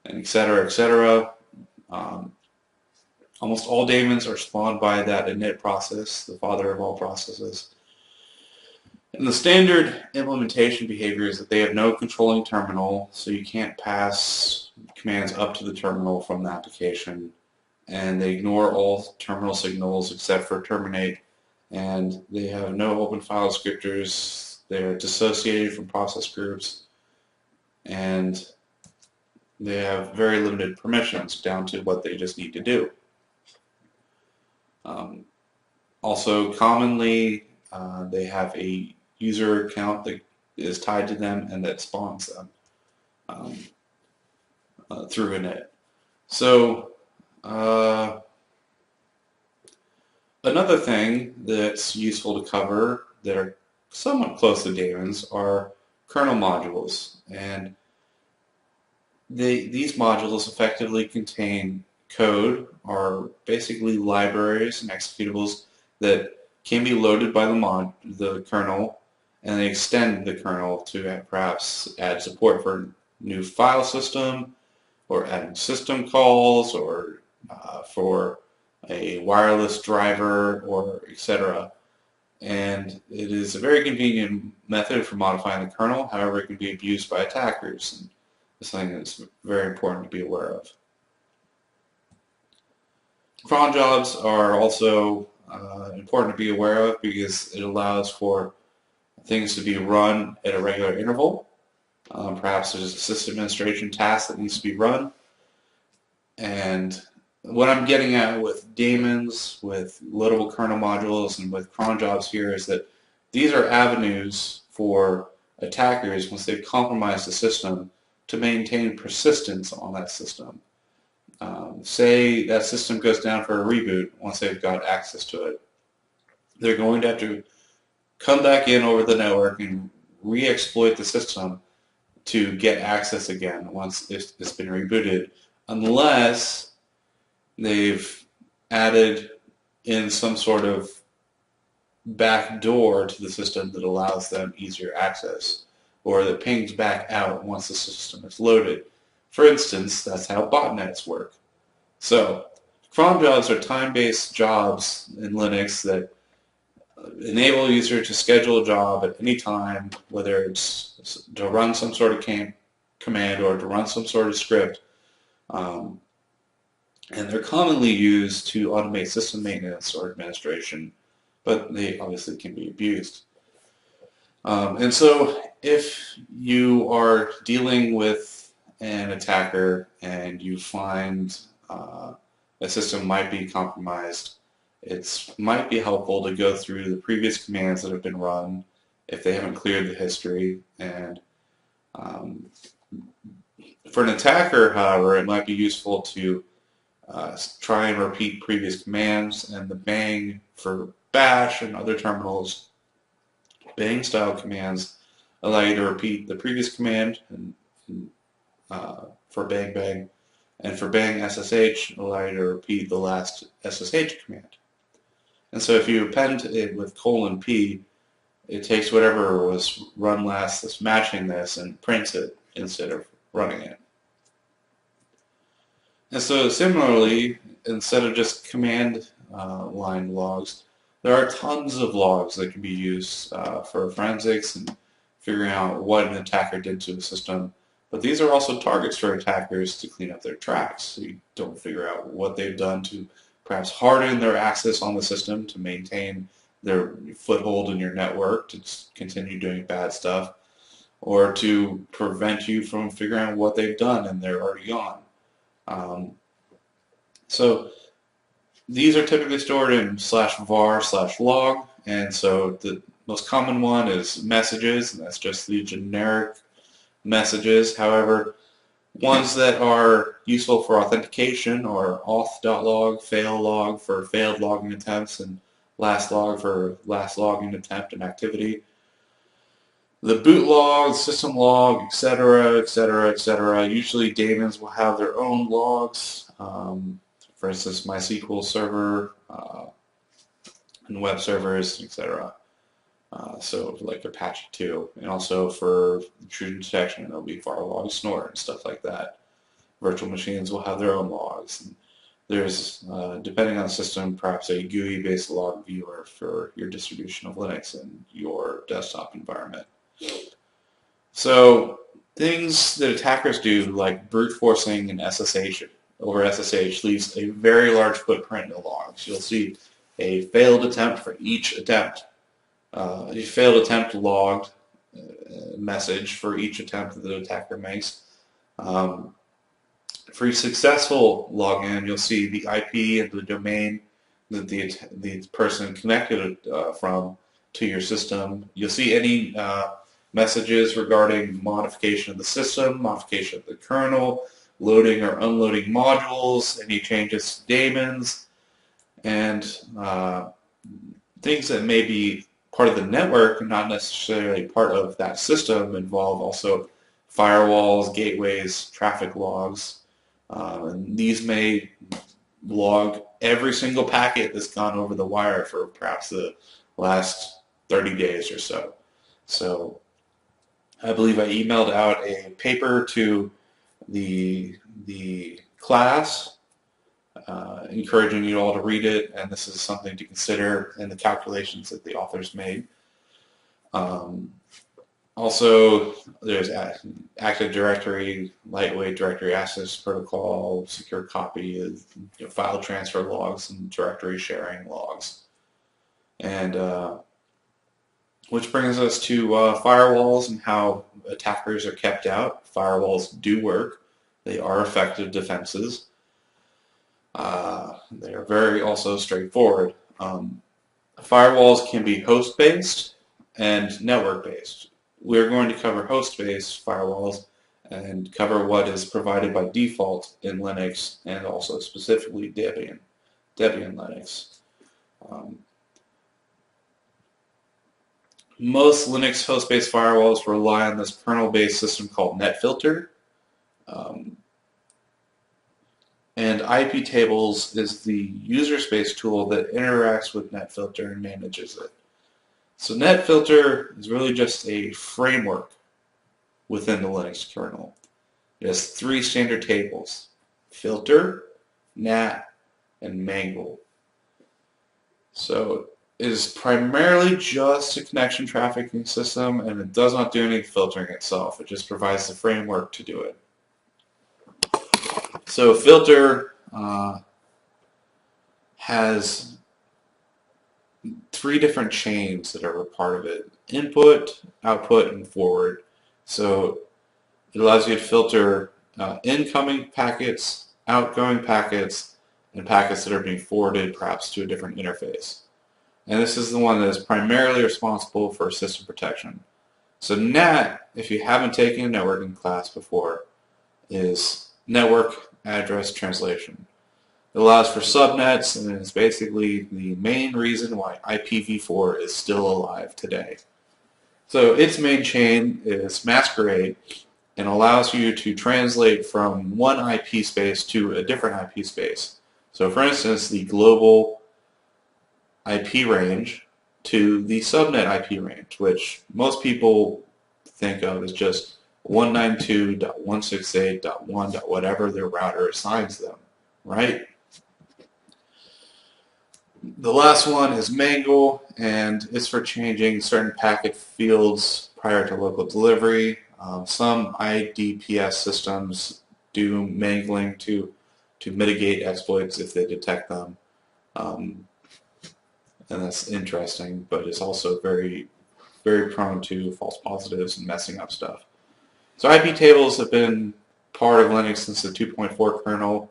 and et cetera, et cetera. Almost all daemons are spawned by that init process, the father of all processes. And the standard implementation behavior is that they have no controlling terminal, so you can't pass commands up to the terminal from the application. And they ignore all terminal signals except for terminate. And they have no open file descriptors. They're dissociated from process groups. And they have very limited permissions down to what they just need to do. Also, commonly, they have a user account that is tied to them and that spawns them through init. So another thing that's useful to cover that are somewhat close to daemons are kernel modules. And these modules effectively contain code, are basically libraries and executables that can be loaded by the kernel, and they extend the kernel to perhaps add support for new file system, or adding system calls, or for a wireless driver, or etc. And it is a very convenient method for modifying the kernel. However, it can be abused by attackers, and it's something that's very important to be aware of. Cron jobs are also important to be aware of because it allows for things to be run at a regular interval. Perhaps there's a system administration task that needs to be run. And what I'm getting at with daemons, with loadable kernel modules, and with cron jobs here is that these are avenues for attackers, once they've compromised the system, to maintain persistence on that system. Say that system goes down for a reboot once they've got access to it. They're going to have to come back in over the network and re-exploit the system to get access again once it's been rebooted, unless they've added in some sort of back door to the system that allows them easier access, or that pings back out once the system is loaded. For instance, that's how botnets work. So, cron jobs are time-based jobs in Linux that enable a user to schedule a job at any time, whether it's to run some sort of command or to run some sort of script. And they're commonly used to automate system maintenance or administration, but they obviously can be abused. And so if you are dealing with an attacker and you find a system might be compromised, it might be helpful to go through the previous commands that have been run if they haven't cleared the history. And for an attacker, however, it might be useful to try and repeat previous commands, and the bang for bash and other terminals, bang style commands allow you to repeat the previous command for bang bang, and for bang SSH allow you to repeat the last SSH command. And so if you append it with :p, it takes whatever was run last that's matching this and prints it instead of running it. And so similarly, instead of just command line logs, there are tons of logs that can be used for forensics and figuring out what an attacker did to the system. But these are also targets for attackers to clean up their tracks, so you don't figure out what they've done to perhaps harden their access on the system to maintain their foothold in your network to continue doing bad stuff, or to prevent you from figuring out what they've done and they're already gone. Um, so these are typically stored in /var/log, and so the most common one is messages, and that's just the generic messages. However, ones that are useful for authentication are auth.log, fail log for failed logging attempts, and last log for last logging attempt and activity. The boot log, system log, etc., etc., etc. Usually daemons will have their own logs. For instance, MySQL server and web servers, etc. So like Apache 2. And also for intrusion detection, it'll be Firelog, Snort, and stuff like that. Virtual machines will have their own logs. And there's, depending on the system, perhaps a GUI-based log viewer for your distribution of Linux and your desktop environment. So things that attackers do, like brute forcing and SSH over SSH, leaves a very large footprint in the logs. You'll see a failed attempt for each attempt. A failed attempt logged message for each attempt that the attacker makes. For each successful login, you'll see the IP and the domain that the person connected from to your system. You'll see any messages regarding modification of the system, modification of the kernel, loading or unloading modules, any changes to daemons, and things that may be part of the network, not necessarily part of that system, involve also firewalls, gateways, traffic logs. And these may log every single packet that's gone over the wire for perhaps the last 30 days or so. So I believe I emailed out a paper to the class encouraging you all to read it, and this is something to consider in the calculations that the authors made. Also, there's Active Directory, lightweight directory access protocol, secure copy, file transfer logs, and directory sharing logs. And which brings us to firewalls and how attackers are kept out. Firewalls do work. They are effective defenses. They are very also straightforward. Firewalls can be host-based and network-based. We're going to cover host-based firewalls and cover what is provided by default in Linux and also specifically Debian Linux. Most Linux host-based firewalls rely on this kernel-based system called NetFilter. And iptables is the user space tool that interacts with NetFilter and manages it. So NetFilter is really just a framework within the Linux kernel. It has 3 standard tables: filter, nat, and mangle. So it is primarily just a connection trafficking system, and it does not do any filtering itself. It just provides the framework to do it. So filter has 3 different chains that are a part of it: input, output, and forward. So it allows you to filter incoming packets, outgoing packets, and packets that are being forwarded perhaps to a different interface. And this is the one that is primarily responsible for system protection. So NAT, if you haven't taken a networking class before, is network address translation. It allows for subnets, and it's basically the main reason why IPv4 is still alive today. So its main chain is Masquerade and allows you to translate from one IP space to a different IP space. So for instance, the global IP range to the subnet IP range, which most people think of as just 192.168.1. whatever their router assigns them, right? The last one is Mangle, and it's for changing certain packet fields prior to local delivery. Some IDPS systems do mangling to mitigate exploits if they detect them. and that's interesting, but it's also very, very prone to false positives and messing up stuff. So IP tables have been part of Linux since the 2.4 kernel.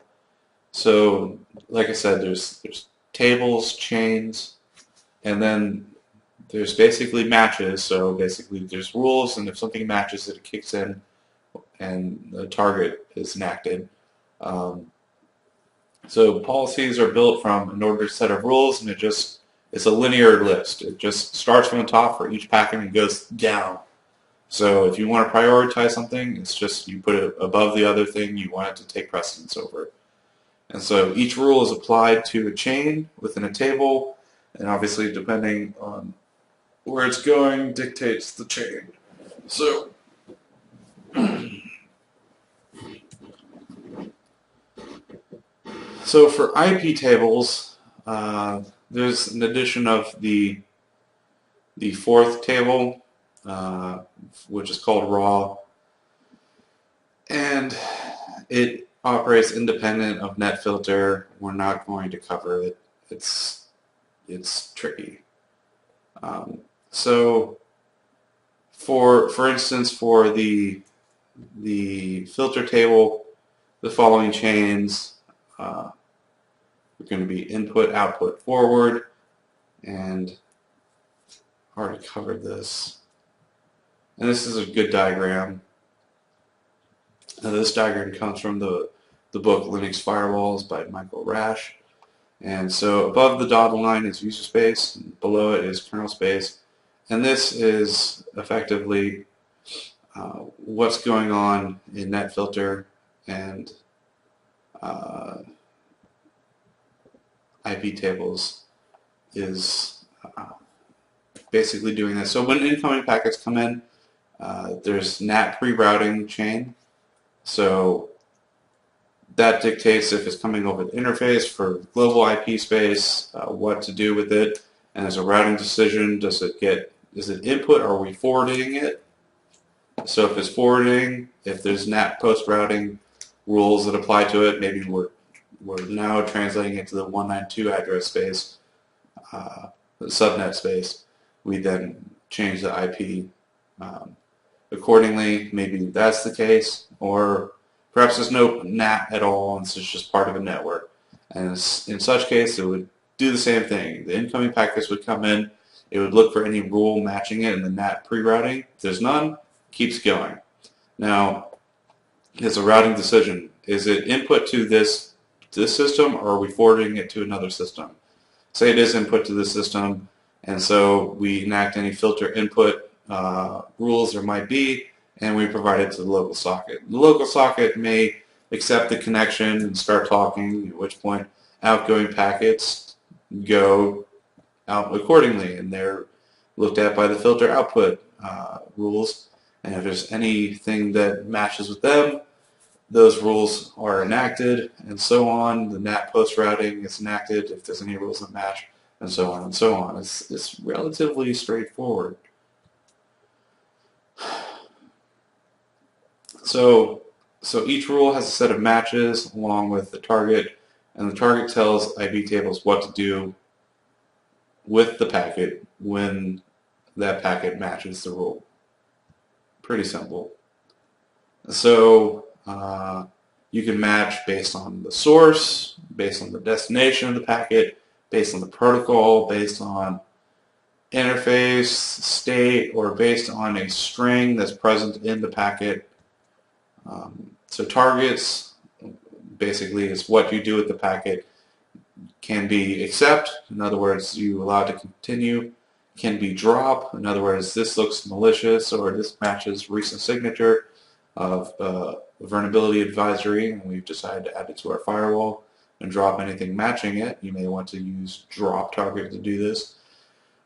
So, like I said, there's tables, chains, and then there's basically matches. So basically, there's rules, and if something matches, it kicks in, and the target is enacted. Um, so policies are built from an ordered set of rules, and it's a linear list. It just starts from the top for each packet and goes down. So if you want to prioritize something, it's just you put it above the other thing you want it to take precedence over. And so each rule is applied to a chain within a table, and obviously depending on where it's going dictates the chain. So for IP tables, there's an addition of the fourth table, which is called raw, and it operates independent of NetFilter. We're not going to cover it. It's tricky. So for instance, for the filter table, the following chains are going to be input, output, forward, and I already covered this. And this is a good diagram. This diagram comes from the book Linux Firewalls by Michael Rash. And so above the dotted line is user space, and below it is kernel space. And this is effectively what's going on in NetFilter and IP tables is basically doing this. So when incoming packets come in, there's NAT pre-routing chain. So that dictates if it's coming over the interface for global IP space, what to do with it, and as a routing decision, is it input or are we forwarding it? So if it's forwarding, if there's NAT post routing rules that apply to it, maybe we're now translating it to the 192 address space, the subnet space. We then change the IP accordingly. Maybe that's the case, or perhaps there's no NAT at all, and it's just part of a network. And in such case, it would do the same thing. The incoming packets would come in. It would look for any rule matching it in the NAT pre-routing. If there's none, keeps going. Now, it's a routing decision. Is it input to this system, or are we forwarding it to another system? Say it is input to this system, and so we enact any filter input rules there might be, and we provide it to the local socket. The local socket may accept the connection and start talking, at which point outgoing packets go out accordingly, and they're looked at by the filter output rules. And if there's anything that matches with them, those rules are enacted, and so on. The NAT post routing is enacted if there's any rules that match, and so on and so on. It's relatively straightforward. So each rule has a set of matches along with the target, and the target tells IP tables what to do with the packet when that packet matches the rule. Pretty simple. So you can match based on the source, based on the destination of the packet, based on the protocol, based on interface, state, or based on a string that's present in the packet. So targets basically is what you do with the packet. Can be accept, in other words, you allow it to continue. Can be drop, in other words, this looks malicious or this matches recent signature of vulnerability advisory, and we've decided to add it to our firewall and drop anything matching it. You may want to use drop target to do this.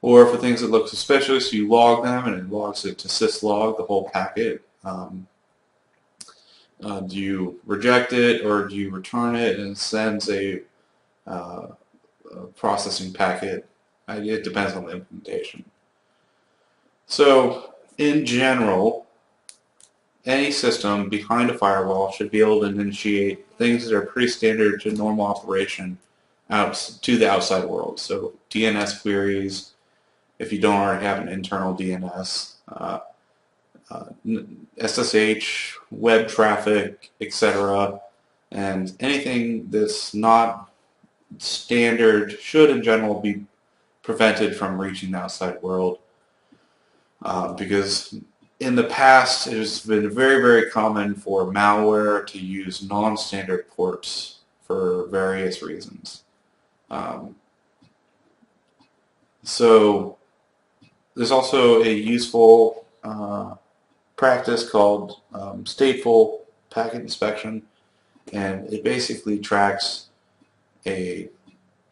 Or for things that look suspicious, you log them and it logs it to syslog, the whole packet. Do you reject it or do you return it and it sends a processing packet? It depends on the implementation. So in general, any system behind a firewall should be able to initiate things that are pretty standard to normal operation out to the outside world. So DNS queries, if you don't already have an internal DNS, SSH, web traffic, etc. And anything that's not standard should in general be prevented from reaching the outside world. Because in the past it has been very, very common for malware to use non-standard ports for various reasons. So there's also a useful practice called stateful packet inspection, and it basically tracks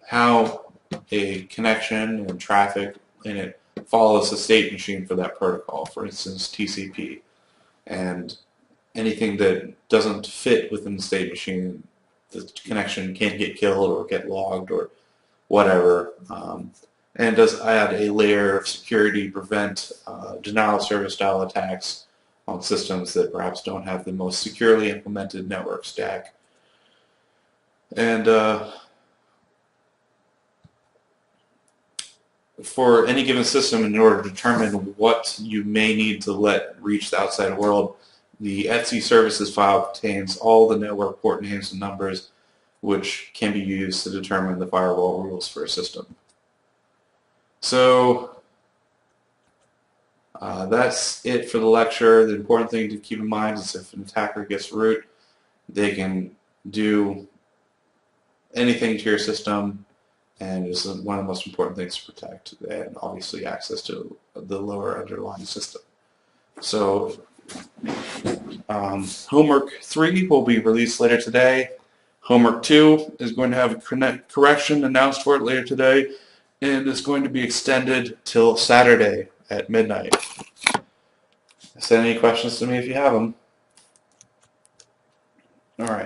how a connection and traffic in it follows the state machine for that protocol, for instance TCP. And anything that doesn't fit within the state machine, the connection can't get killed or get logged or whatever. And it does add a layer of security to prevent denial of service style attacks on systems that perhaps don't have the most securely implemented network stack. And for any given system, in order to determine what you may need to let reach the outside world, the etc services file contains all the network port names and numbers which can be used to determine the firewall rules for a system. So that's it for the lecture. The important thing to keep in mind is if an attacker gets root, they can do anything to your system, and it's one of the most important things to protect, and obviously access to the lower underlying system. So homework 3 will be released later today. Homework 2 is going to have a correction announced for it later today, and it's going to be extended till Saturday at midnight. Send any questions to me if you have them. All right.